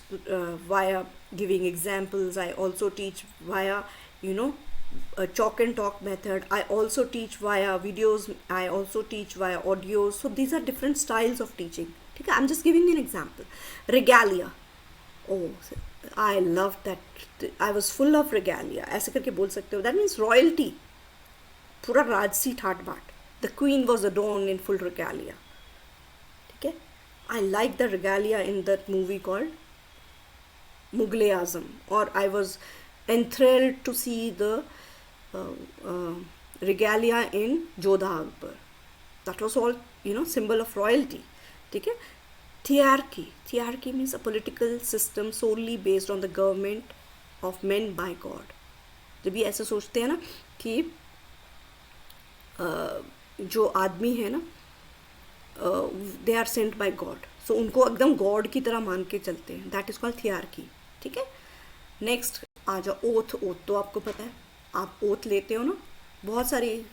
via giving examples. I also teach via a chalk and talk method. I also teach via videos. I also teach via audios. So these are different styles of teaching. Okay, I'm just giving you an example. Regalia. Oh, I loved that. I was full of regalia. ऐसे करके बोल सकते हो. That means royalty. पूरा राजसी ठाट बाट. The queen was adorned in full regalia. Okay, I like the regalia in that movie called Mughal-e-Azam, or I was enthralled to see the regalia in Jodha Akbar. That was all symbol of royalty. Okay, thearchy means a political system solely based on the government of men by God. जब ये ऐसे सोचते हैं ना कि जो आदमी है ना they are sent by God, so उनको एकदम God की तरह मान के चलते हैं. That is called thearchy. ठीक है. नेक्स्ट आ जाओ ओथ. तो आपको पता है, आप ओथ लेते हो ना, बहुत सारी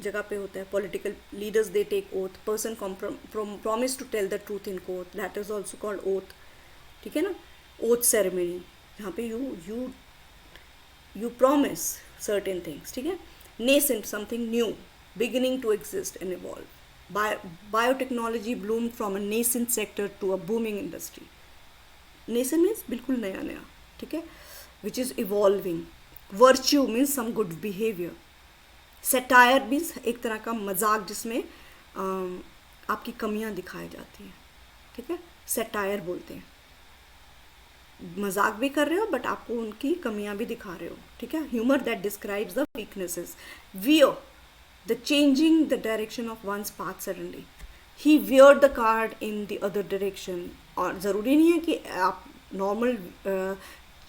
जगह पे होता है. Political leaders they take oath. Person promise to tell the truth in court. That is also called oath. ठीक है ना. ओथ सेरेमनी, यहाँ पे यू प्रॉमिस सर्टेन थिंग्स. ठीक है. Nascent, something new, beginning to exist and evolve. Biotechnology bloomed from a nascent sector to a booming industry. Nascent means बिल्कुल नया नया. ठीक है. Which is evolving. Virtue means some good behavior. Satire means एक तरह का मजाक जिसमें आपकी कमियां दिखाई जाती हैं. ठीक है. Satire बोलते हैं. मजाक भी कर रहे हो बट आपको उनकी कमियां भी दिखा रहे हो. ठीक है. Humor that describes the weaknesses. Veer, the changing the direction of one's path suddenly. He veered the car in the other direction. और ज़रूरी नहीं है कि आप नॉर्मल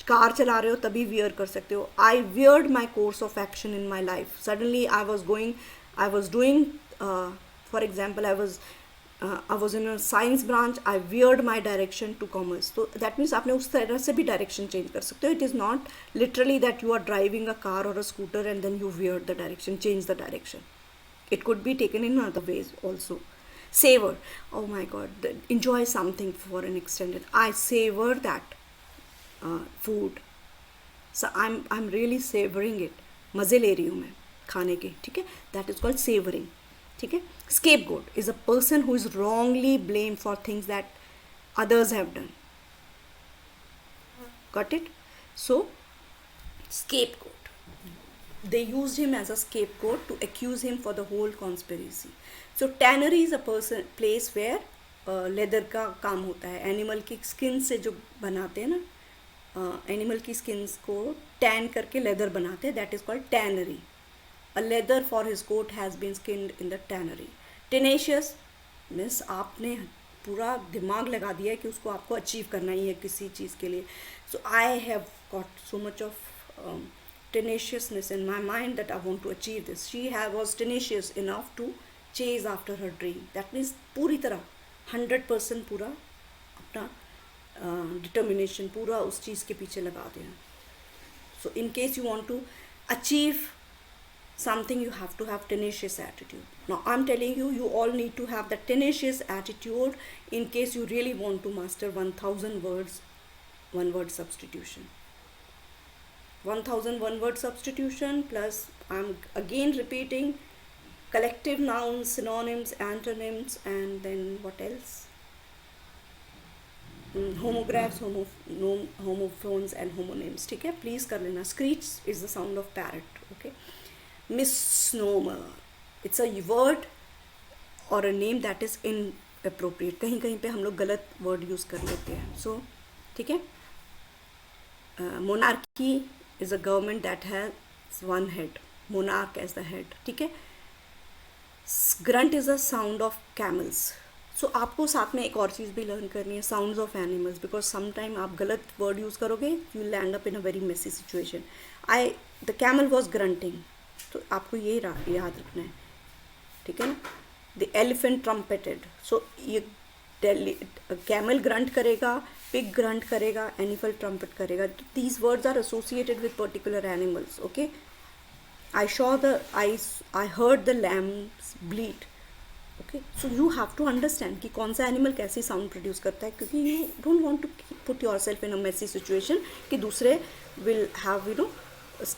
कार चला रहे हो तभी veer कर सकते हो. I veered my course of action in my life. Suddenly I was doing, for example, I was in a science branch. I veered my direction to commerce. So that means आपने उस तरह से भी direction change कर सकते हो. It is not literally that you are driving a car or a scooter and then you veered the direction, change the direction. It could be taken in other ways also. Savor. Oh my God. Enjoy something for an extended. I savor that food. So I'm really savoring it. मज़े ले रही हूँ मैं. खाने के, ठीक है, that is called savouring, ठीक है. Scapegoat is a person who is wrongly blamed for things that others have done. Got it? So scapegoat, they used him as a scapegoat to accuse him for the whole conspiracy. So tannery is a place where leather का काम होता है. Animal की skin से जो बनाते हैं ना, एनिमल की स्किन्स को टैन करके लेदर बनाते हैं, that is called tannery. A leather for his coat has been skinned in the tannery. Tenacious means आपने पूरा दिमाग लगा दिया है कि उसको आपको अचीव करना ही है किसी चीज़ के लिए. So I have got so much of tenaciousness in my mind that I want to achieve this. She was tenacious enough to chase after her dream. That means पूरी तरह 100% पूरा अपना determination पूरा उस चीज़ के पीछे लगा दें. So in case you want to achieve something, you have to have tenacious attitude. Now I'm telling you, you all need to have that tenacious attitude in case you really want to master 1000 words, one word substitution. 1000 one word substitution plus, I'm again repeating, collective nouns, synonyms, antonyms, and then what else? Homographs, homophones and homonyms. ठीक है, please कर लेना. Screech is the sound of parrot. Okay. Misnomer, it's a word or a name that is inappropriate. कहीं कहीं पे हम लोग गलत word use कर लेते हैं. So ठीक है. Monarchy is a government that has one head, monarch as the head, ठीक है. Grunt is a sound of camels. So आपको साथ में एक और चीज़ भी लर्न करनी है, sounds of animals, because sometime आप गलत word use करोगे, you will end up in a very messy situation. The camel was grunting, तो आपको ये याद रखना है, ठीक है ना. The elephant trumpeted, so ये camel grunt करेगा, pig grunt करेगा, animal trumpet करेगा. These words are associated with particular animals. Okay. I heard the lambs bleat. Okay. So you have to understand कि कौन सा animal कैसी sound produce करता है, क्योंकि you don't want to put yourself in a messy situation कि दूसरे will have,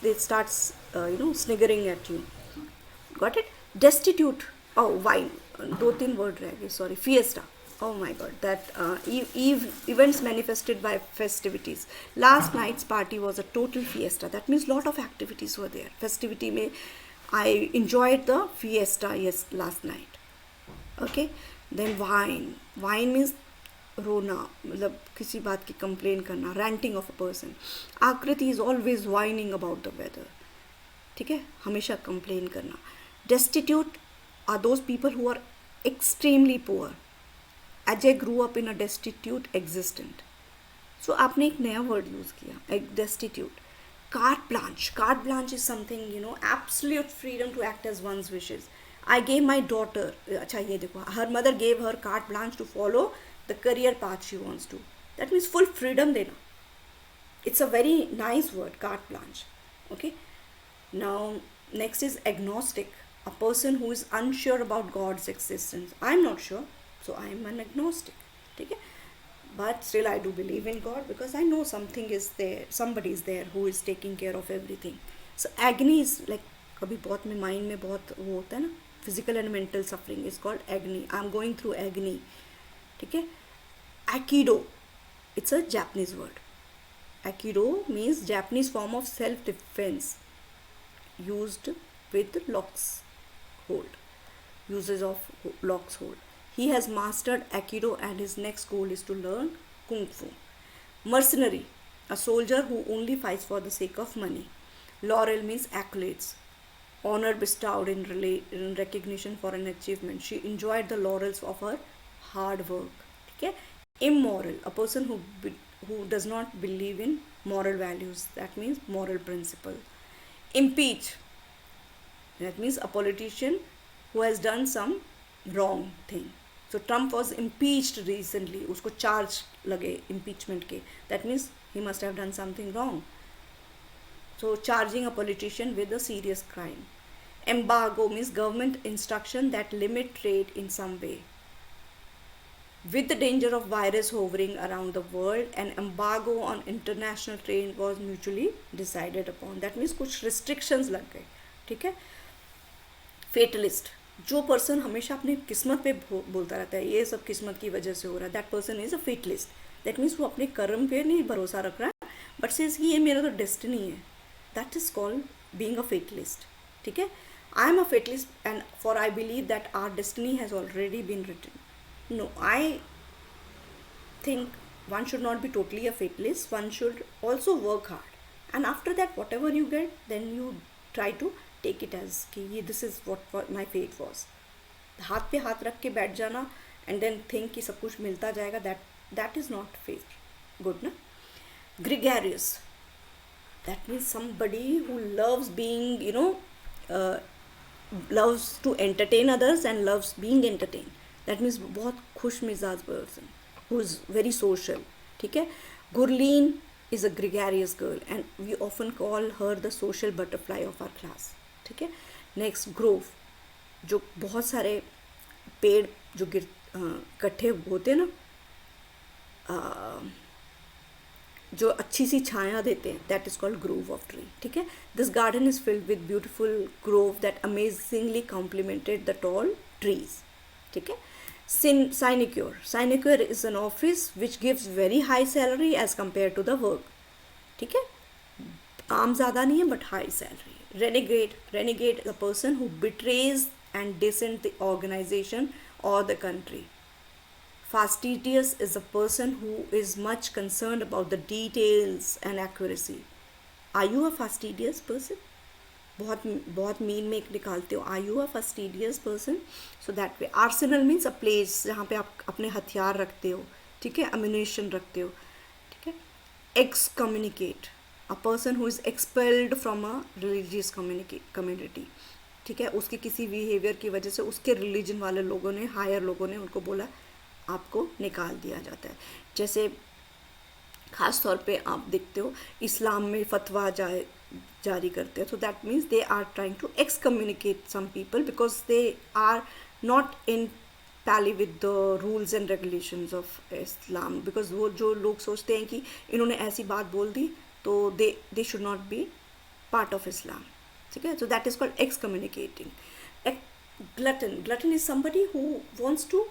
they start sniggering at you. Got it? Destitute. Oh, wine. 2-3 word रह गए. Sorry. Fiesta. Oh my god, that events manifested by festivities. Last night's party was a total fiesta. That means lot of activities were there. Festivity mein I enjoyed the fiesta last night. Okay. Then wine means रोना, मतलब किसी बात की complain करना, ranting of a person. आकृति is always whining about the weather. ठीक है, हमेशा complain करना. Destitute are those people who are extremely poor. Ajay grew up in a destitute existence. So आपने एक नया word use किया, एक destitute. Carte blanche is something, absolute freedom to act as one's wishes. I gave my daughter, अच्छा ये देखो, her mother gave her carte blanche to follow the career path she wants to. That means full freedom देना. It's a very nice word, carte blanche. Okay. Now next is agnostic, a person who is unsure about God's existence. I'm not sure. So I am an agnostic, ठीक है, but still I do believe in God because I know something is there, somebody is there who is taking care of everything. So agony is like, कभी बहुत में mind में बहुत वो होता है ना, physical and mental suffering is called agony. I am going through agony, ठीक है. Aikido, it's a Japanese word. Aikido means Japanese form of self-defense used with locks hold, uses of locks hold. He has mastered Aikido and his next goal is to learn Kung Fu. Mercenary, a soldier who only fights for the sake of money. Laurel means accolades, honor bestowed in recognition for an achievement. She enjoyed the laurels of her hard work. Okay? Immoral, a person who does not believe in moral values. That means moral principle. Impeach, that means a politician who has done some wrong thing. So Trump was impeached recently. उसको charge लगे impeachment के. That means he must have done something wrong. So charging a politician with a serious crime. Embargo means government instruction that limit trade in some way. With the danger of virus hovering around the world, an embargo on international trade was mutually decided upon. That means कुछ restrictions लग गए. ठीक है. फेटलिस्ट, जो person हमेशा अपनी किस्मत पे बोलता रहता है ये सब किस्मत की वजह से हो रहा है, that person is a fatalist. That means वो अपने कर्म पे नहीं भरोसा रख रहा है, बट सेज कि ये मेरा तो डेस्टिनी है. That is called being a fatalist. ठीक है. I am a fatalist and for I believe that our destiny has already been written. No, I think one should not be totally a fatalist. One should also work hard, and after that whatever you get, then you try to take it as कि ये this is what my fate was. हाथ पे हाथ रख के बैठ जाना and then think कि सब कुछ मिलता जाएगा, that is not fate. Good ना. Gregarious, that means somebody who loves being, loves to entertain others and loves being entertained. That means बहुत खुश मिजाज person who is very social. ठीक है. Gurleen is a gregarious girl and we often call her the social butterfly of our class. ठीक है. Next, grove, जो बहुत सारे पेड़ जो इकट्ठे होते हैं ना, जो अच्छी सी छाया देते हैं, that is called Grove of tree. ठीक है. This garden is filled with beautiful Grove that amazingly complimented the tall trees. ठीक है. Sinecure. Sinecure is an office which gives very high salary as compared to the work. ठीक है. काम ज़्यादा नहीं है but high salary. Renegade. Renegade is a person who betrays and dissents the organization or the country. Fastidious is a person who is much concerned about the details and accuracy. Are you a fastidious person? बहुत मीन में निकालते हो. Are you a fastidious person? So that way. Arsenal means a place जहाँ पे आप अपने हथियार रखते हो. ठीक है. अम्यूनेशन रखते हो. ठीक है. Excommunicate, a person who is expelled from a religious community. ठीक है. उसके किसी बिहेवियर की वजह से उसके रिलीजन वाले लोगों ने, हायर लोगों ने उनको बोला आपको निकाल दिया जाता है. जैसे ख़ास तौर पे आप देखते हो इस्लाम में फतवा जारी करते हैं. So that means they are trying to excommunicate some people because they are not in tally with the rules and regulations of Islam. Because वो जो लोग सोचते हैं कि इन्होंने ऐसी बात बोल दी तो they should not be part of Islam. ठीक है. So that is called excommunicating. Glutton. Glutton is somebody who wants to,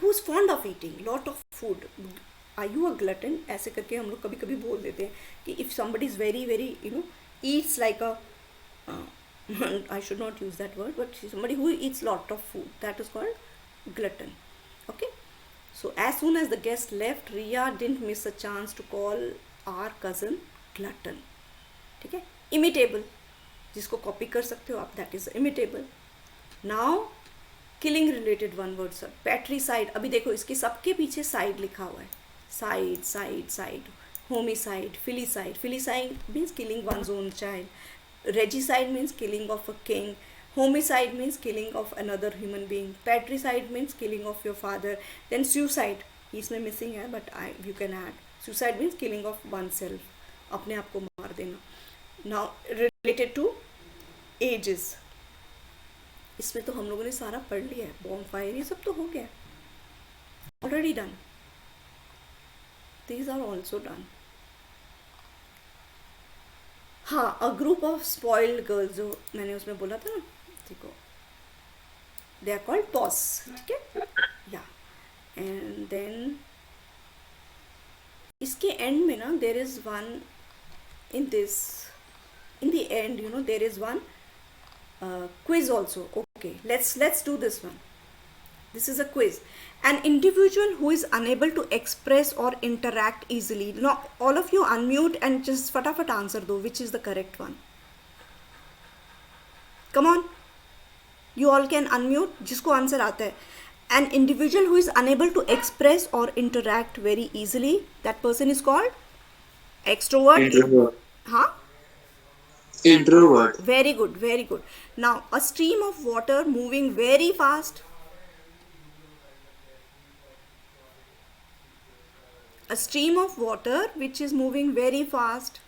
who is fond of eating lot of food. Are you a glutton? ऐसे करके हम लोग कभी कभी बोल देते हैं कि if somebody is very very eats like a I should not use that word, but somebody who eats lot of food, that is called glutton. Okay. So as soon as the guest left, Riya didn't miss a chance to call our cousin glutton. ठीक है. Imitable, जिसको copy कर सकते हो आप, that is imitable. Now killing related one word sir. Patricide. अभी देखो इसके सबके पीछे side लिखा हुआ है. Side, side, side. Homicide. Filicide. Filicide means killing one's own child. Regicide means killing of a king. Homicide means killing of another human being. Patricide means killing of your father. Then suicide, इसमें missing है but you can add. Suicide means killing of oneself. अपने आप को मार देना. Now related to ages. इसमें तो हम लोगों ने सारा पढ़ लिया है. Bonfire ये सब तो हो गया. Already done. These are also done. हाँ, a group of spoiled girls जो मैंने उसमें बोला था ना, देखो, they are called POS. ठीक है. Yeah. And then इसके end में ना there is one in this, in the end there is one quiz also. Okay, let's do this one. This is a quiz. An individual who is unable to express or interact easily. Now, all of you unmute and just फटाफट answer दो. Which is the correct one? Come on. You all can unmute. जिसको answer आता है. An individual who is unable to express or interact very easily. That person is called extrovert. Introvert. Huh? Introvert. Very good. Very good. Now, a stream of water moving very fast. A stream of water which is moving very fast.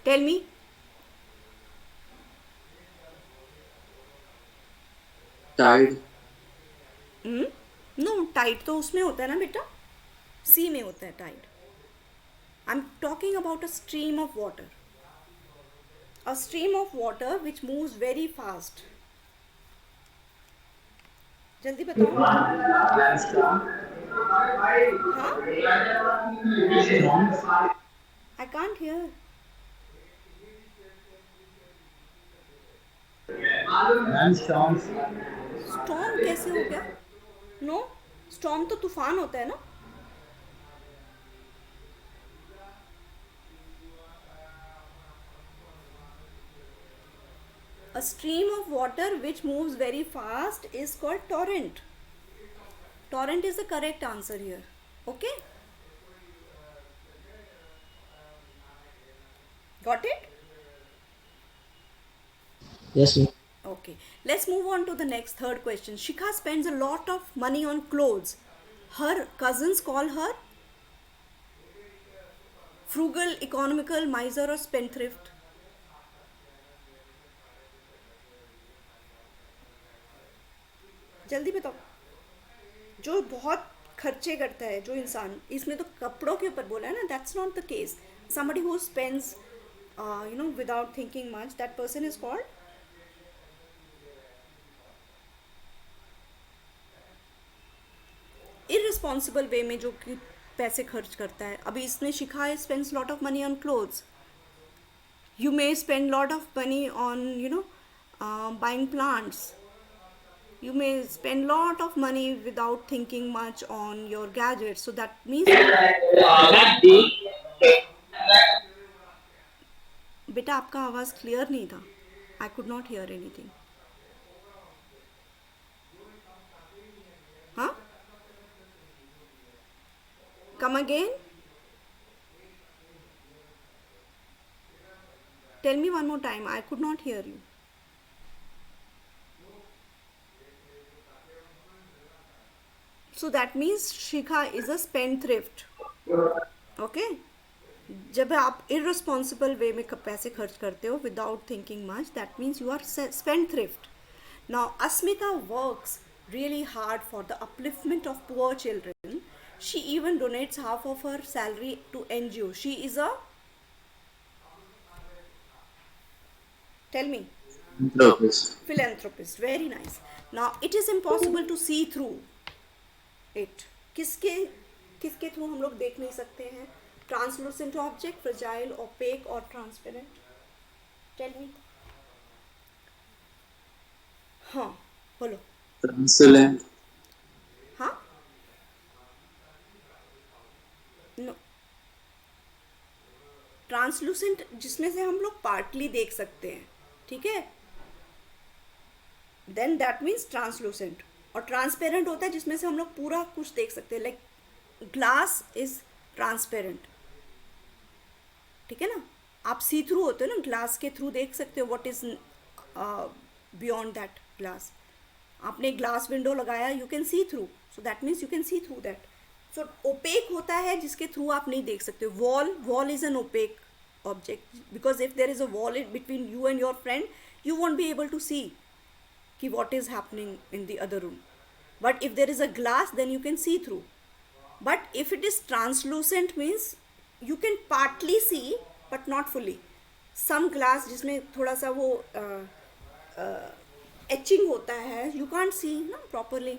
Tell me. Tide. No, tide तो उसमें होता है ना बेटा, सी में होता है tide. I'm talking about a stream of water. A stream of water which moves very fast. जल्दी बताओ. हाँ. I can't hear. Storm कैसे हो गया? No. Storm तो तूफान होता है ना. A stream of water which moves very fast is called torrent. Torrent is the correct answer here. Okay? Got it? Yes, ma'am. Okay. Let's move on to the next third question. Shikha spends a lot of money on clothes. Her cousins call her frugal, economical, miser or spendthrift. जल्दी बताओ. जो बहुत खर्चे करता है जो इंसान, इसमें तो कपड़ों के ऊपर बोला है ना. That's not the case. Somebody who spends without thinking much, that person is called irresponsible way में जो कि पैसे खर्च करता है. अभी इसने शिखा है spends lot of money on clothes. You may spend lot of money on buying plants. You may spend lot of money without thinking much on your gadgets. So that means बेटा आपका आवाज़ क्लियर नहीं था. I could not hear anything. हाँ, come again. Tell me one more time. I could not hear you. So that means Shikha is a spendthrift. Okay? जब आप irresponsible way में पैसे खर्च करते हो without thinking much, that means you are spendthrift. Now Asmita works really hard for the upliftment of poor children. She even donates half of her salary to NGO. She is a, tell me, philanthropist. Very nice. Now it is impossible to see through it. किसके through हम लोग देख नहीं सकते हैं? Translucent object, fragile, opaque और transparent. Tell me. हाँ बोलो. Translucent. हाँ. नो. ट्रांसलूसेंट जिसमें से हम लोग पार्टली देख सकते हैं. ठीक है, देन दैट मीन्स ट्रांसलूसेंट. और ट्रांसपेरेंट होता है जिसमें से हम लोग पूरा कुछ देख सकते हैं. Like glass is transparent. ठीक है ना. आप सी थ्रू होते हो ना, ग्लास के थ्रू देख सकते हो what is beyond that glass. आपने ग्लास विंडो लगाया, you can see through. So that means you can see through that. So opaque होता है जिसके थ्रू आप नहीं देख सकते. Wall is an opaque object because if there is a wall between you and your friend, you won't be able to see कि what is happening in the other room. But if there is a glass, then you can see through. But if it is translucent means you can partly see but not fully. Some glass जिसमें थोड़ा सा वो etching होता है, you can't see ना properly.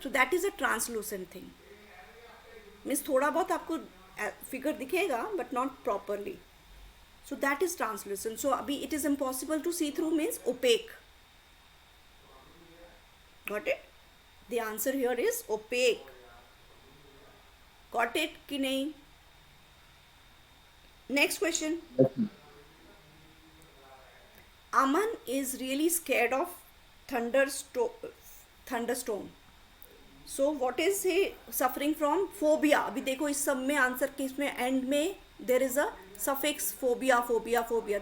So that is a translucent thing. Means थोड़ा बहुत आपको figure दिखेगा but not properly. So that is translucent. So अभी it is impossible to see through means opaque. Got it? The answer here is opaque. Got it कि नहीं? Next question. Aman is really scared of thunderstorm. So what is he suffering from? Phobia. अभी देखो इस सब में answer किस में and में there is a suffix phobia.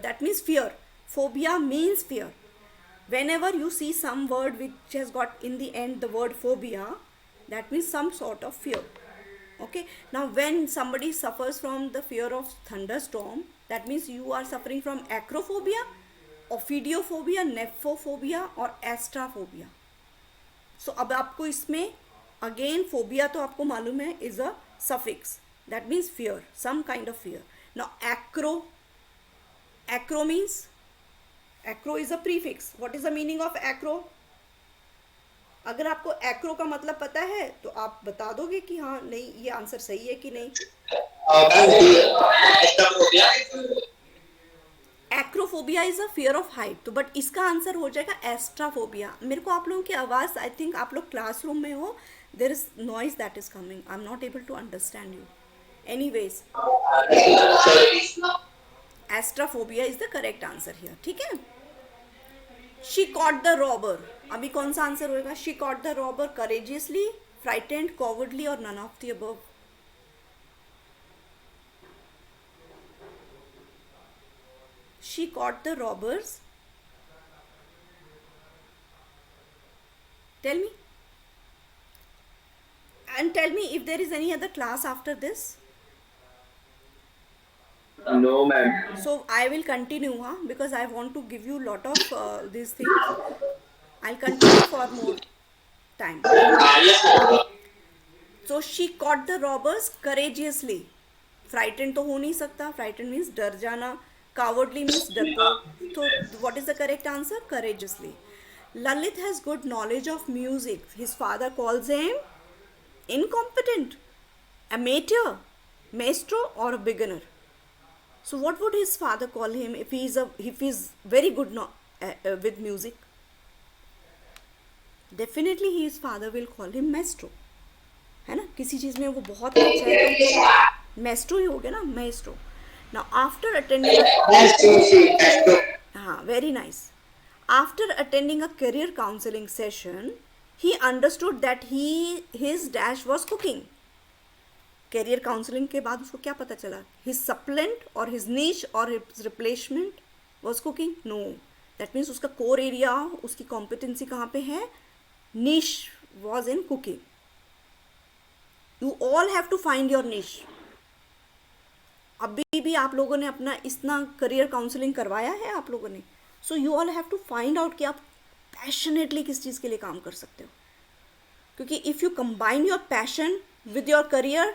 That means fear. Phobia means fear. Whenever you see some word which has got in the end the word phobia, that means some sort of fear. Okay. Now when somebody suffers from the fear of thunderstorm, that means you are suffering from acrophobia, ophidiophobia, nephophobia और astraphobia. So अब आपको इसमें again phobia तो आपको मालूम है is a suffix. That means fear, some kind of fear. Now acro Acro means, acro is a prefix. What is the meaning of acro? अगर आपको एक्रो का मतलब पता है तो आप बता दोगे कि हाँ नहीं ये आंसर सही है कि नहीं. Acrophobia is a fear of height, तो बट इसका आंसर हो जाएगा एस्ट्राफोबिया. मेरे को आप लोगों की आवाज़, आई थिंक आप लोग क्लासरूम में हो, there is noise that is coming, I am not able to understand you. Anyways, astraphobia is the correct answer here. ठीक है. शी कॉट द रॉबर, अभी कौन सा आंसर होएगा? She caught the robber courageously, frightened, cowardly और none of the above. She caught the robbers. Tell me. And tell me if there is any other class after this. No, ma'am. So I will continue, huh? Because I want to give you lot of these things. I'll continue for more time. So she caught the robbers courageously. Frightened तो हो नहीं सकता. Frightened means डर जाना. Cowardly means डरपोक. So what is the correct answer? Courageously. Lalit has good knowledge of music. His father calls him incompetent, amateur, maestro, or a beginner. So what would his father call him if he's very good with music? Definitely his father will call him maestro. है ना, किसी चीज़ में वो बहुत अच्छा है तो maestro ही हो गया ना, maestro. Now after attending हाँ, very nice. After attending a career counseling session, he understood that his dash was cooking. Career counseling के बाद उसको क्या पता चला? His supplant or his niche or his replacement was cooking? No. That means उसका core area, उसकी competency कहाँ पे है? Niche was in cooking. You all have to find your niche. अभी भी आप लोगों ने अपना इतना career counseling करवाया है आप लोगों ने. So you all have to find out कि आप passionately किस चीज़ के लिए काम कर सकते हो. क्योंकि if you combine your passion with your career,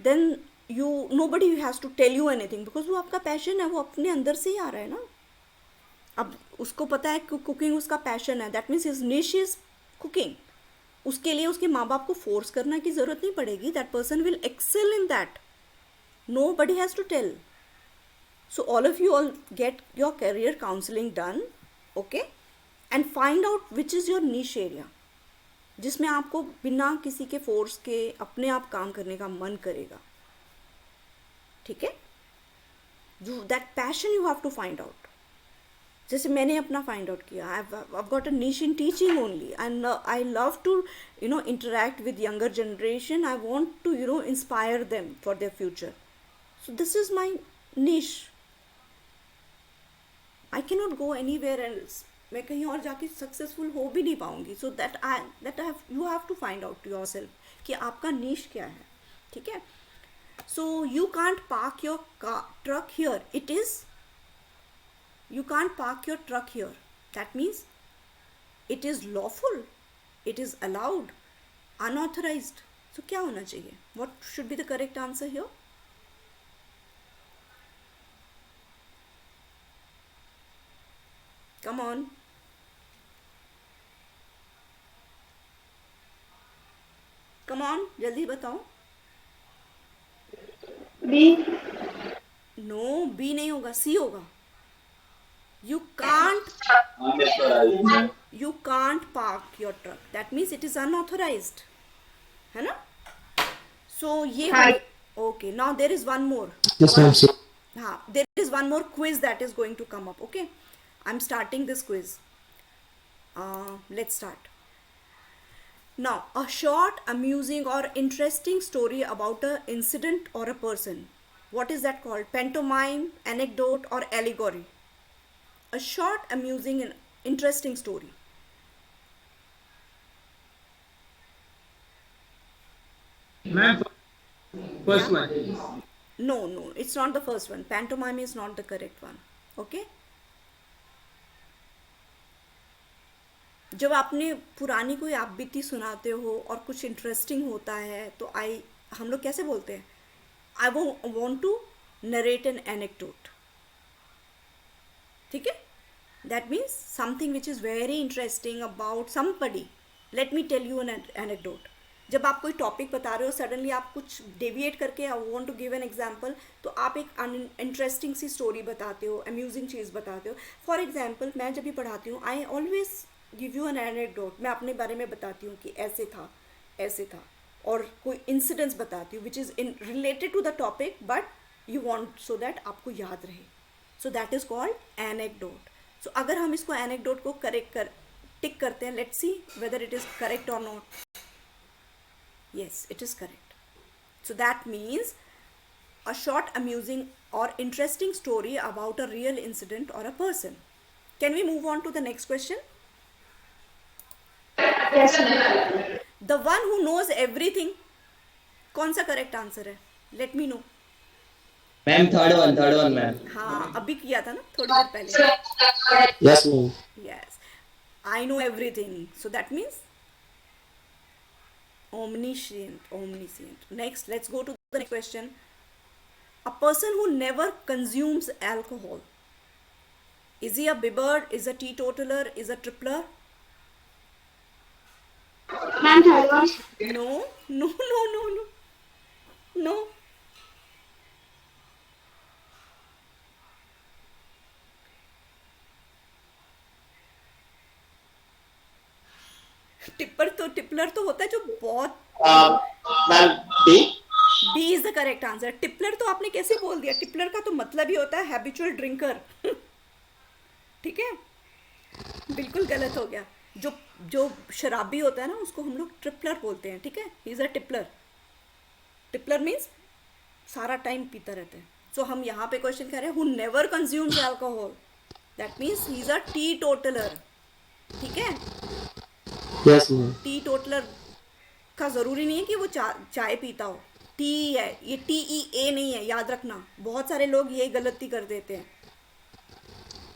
then nobody has to tell you anything, because वो आपका passion है, वो अपने अंदर से ही आ रहा है ना. अब उसको पता है कि कुकिंग उसका पैशन है, दैट मीन्स हिज निश इज कुकिंग. उसके लिए उसके माँ बाप को फोर्स करने की ज़रूरत नहीं पड़ेगी. That person will excel in that. Nobody has to tell. So all of you all get your career counseling done, okay? And find out which is your niche area, जिसमें आपको बिना किसी के फोर्स के अपने आप काम करने का मन करेगा. ठीक है? That passion you have to find out. जैसे मैंने अपना फाइंड आउट किया. I've got a niche in teaching only, and I love to interact with younger generation. I want to inspire them for their future. So this is my niche. I cannot go anywhere else. मैं कहीं और जाके successful हो भी नहीं पाऊंगी. So you have to find out yourself कि आपका niche क्या है. ठीक है? So you can't park your truck here. You can't park your truck here. That means it is lawful, it is allowed, unauthorized. So क्या होना चाहिए? What should be the correct answer here? Come on. Come on, जल्दी बताओ. B. No, B नहीं होगा, C होगा. You can't park your truck. That means it is unauthorized. है ना? So ये okay. Now there is one more. Yes, ma'am. हाँ, there is one more quiz that is going to come up. Okay, I'm starting this quiz. Let's start. Now, a short, amusing or interesting story about an incident or a person. What is that called? Pantomime, anecdote or allegory? A short, amusing and interesting story. Ma'am, first one. No, it's not the first one. Pantomime is not the correct one. Okay? जब आपने पुरानी कोई आप बीती सुनाते हो और कुछ इंटरेस्टिंग होता है तो हम लोग कैसे बोलते हैं? I want to narrate an anecdote. ठीक है, that means something which is very interesting about somebody. Let me tell you an anecdote. जब आप कोई टॉपिक बता रहे हो, सडनली आप कुछ डेविएट करके I want to give an example, तो आप एक इंटरेस्टिंग सी स्टोरी बताते हो, अम्यूजिंग चीज़ बताते हो. फॉर एग्जाम्पल, मैं जब भी पढ़ाती हूँ, I always give you an anecdote. मैं अपने बारे में बताती हूँ कि ऐसे था, और कोई इंसिडेंट्स बताती हूँ which is in related to the topic, but you want so that आपको याद रहे. So that is called anecdote. So अगर हम इसको एनेक्डोट को टिक करते हैं, let's see whether it is correct और not. Yes, it is correct. So that means a short, amusing or interesting story about a real incident or a person. Can we move on to the next question? Yes, ma'am. The one who knows everything. कौन सा correct answer है? Let me know. Ma'am third one ma'am. हाँ, अभी किया था ना थोड़ी देर पहले. Yes ma'am. Yes, I know everything. So that means omniscient. Next, let's go to the next question. A person who never consumes alcohol. Is he a bibber? Is a teetotaler? Is a tripler? Ma'am, third one. No. Tippler तो होता है जो बहुत. Ma'am D. B is the correct answer. Tippler तो आपने कैसे बोल दिया? टिपलर का तो मतलब ही होता है हैबिचुअल ड्रिंकर. ठीक है, बिल्कुल गलत हो गया. जो शराबी होता है ना, उसको हम लोग ट्रिपलर बोलते हैं. ठीक है, ही इज अ टिपलर. टिपलर मीन्स सारा टाइम पीता रहता है. सो हम यहाँ पे क्वेश्चन कर रहे हैं who never consumes alcohol. That means he is a T toddler. ठीक है, यस मैम. टी टोटलर का ज़रूरी नहीं है कि वो चाय पीता हो. टी है, ये TEA नहीं है, याद रखना. बहुत सारे लोग ये गलती कर देते हैं,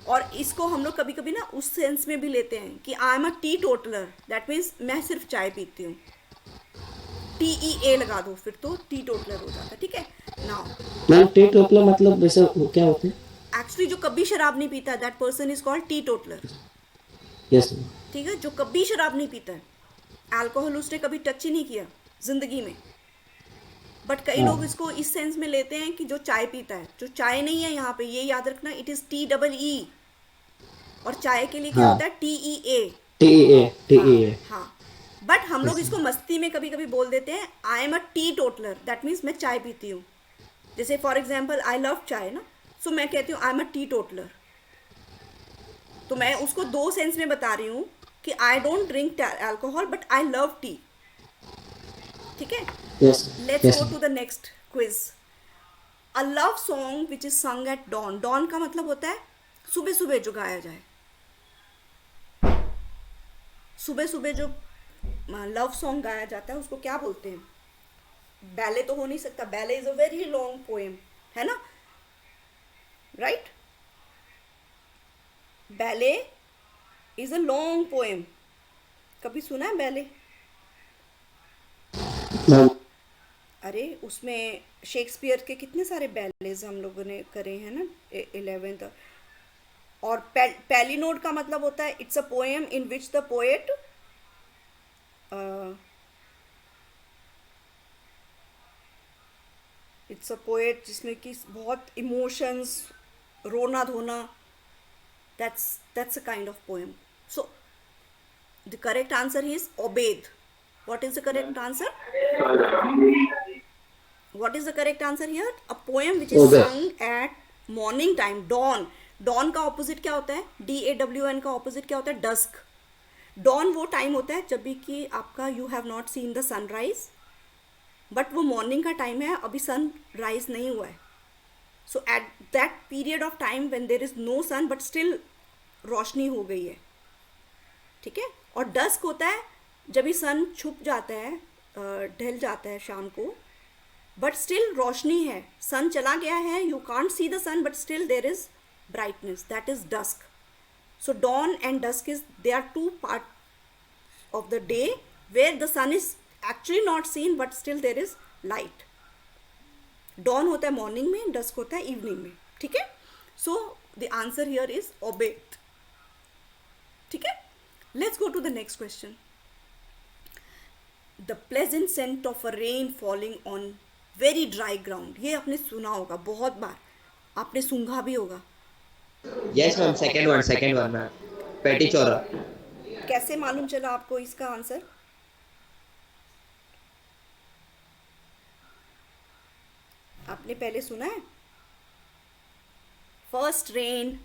और इसको हम लोग कभी कभी ना उस सेंस में भी लेते हैं कि आई am a T toddler. That means मैं सिर्फ चाय पीती हूँ. TEA लगा दो, फिर तो टी टोटलर हो जाता है. ठीक है, नाउ मैम टी टोटलर मतलब वैसे क्या होता है? एक्चुअली जो कभी शराब नहीं पीता, that person is called T toddler. Yes ma'am. ठीक है, जो कभी शराब नहीं पीता है, अल्कोहल उसने कभी टच ही नहीं किया जिंदगी में. बट कई लोग इसको इस सेंस में लेते हैं कि जो चाय पीता है. जो चाय नहीं है यहाँ पे, ये याद रखना, इट इज TEE. और चाय के लिए क्या होता है? TEA. TEA. हाँ, बट हम लोग इसको मस्ती में कभी कभी बोल देते हैं आई am a T toddler. That means मैं चाय पीती हूँ. जैसे फॉर एग्जाम्पल, आई लव चाय ना, सो मैं कहती हूँ आई एम अ टी टोटलर. तो मैं उसको दो सेंस में बता रही हूँ कि I don't drink alcohol but I love tea. ठीक है, let's go to the next quiz. A love song which is sung at dawn. Dawn का मतलब होता है सुबह सुबह जो गाया जाए. सुबह सुबह जो लव सॉन्ग गाया जाता है उसको क्या बोलते हैं? बैले तो हो नहीं सकता. Ballet is a very long poem, है ना? Right, ballet is a long poem. कभी सुना है बैले? अरे उसमें शेक्सपियर के कितने सारे बैलेज हम लोगों ने करे हैं ना 11th. और पहली नोट का मतलब होता है it's a poem in which the poet it's a poet जिसमें कि बहुत इमोशंस, रोना धोना, that's a kind of poem. So the correct answer is obeyed. What is the correct answer? What is the correct answer here? A poem which is sung at morning time, dawn. Dawn का opposite क्या होता है? DAWN का opposite क्या होता है? Dusk. Dawn वो time होता है जब भी कि आपका you have not seen the sunrise, but वो मॉर्निंग का टाइम है, अभी सन राइज नहीं हुआ है. So at that period of time when there is no sun but still रोशनी हो गई है. ठीक है, और डस्क होता है जब भी सन छुप जाता है, ढल जाता है शाम को, बट स्टिल रोशनी है. सन चला गया है, you can't see the sun but still there is brightness. That is dusk. So dawn and dusk is, they are two part of the day where the sun is actually not seen but still there is light. Dawn होता है morning में, dusk होता है evening में. ठीक है, so the answer here is obit. ठीक है, let's go to the next question. The pleasant scent of a rain falling on very dry ground. ये आपने सुना होगा बहुत बार, आपने सूंघा भी होगा. Yes, ma'am. Second one, ma'am. Petichora. कैसे मालूम चला आपको इसका आंसर? आपने पहले सुना है? First rain.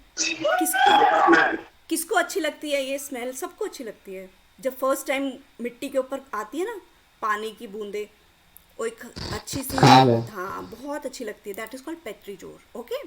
किसको अच्छी लगती है ये स्मेल? सबको अच्छी लगती है. जब फर्स्ट टाइम मिट्टी के ऊपर आती है ना पानी की बूंदे, वो एक अच्छी सी, हाँ मैम. हाँ बहुत अच्छी लगती है. That is called petrichor. Okay,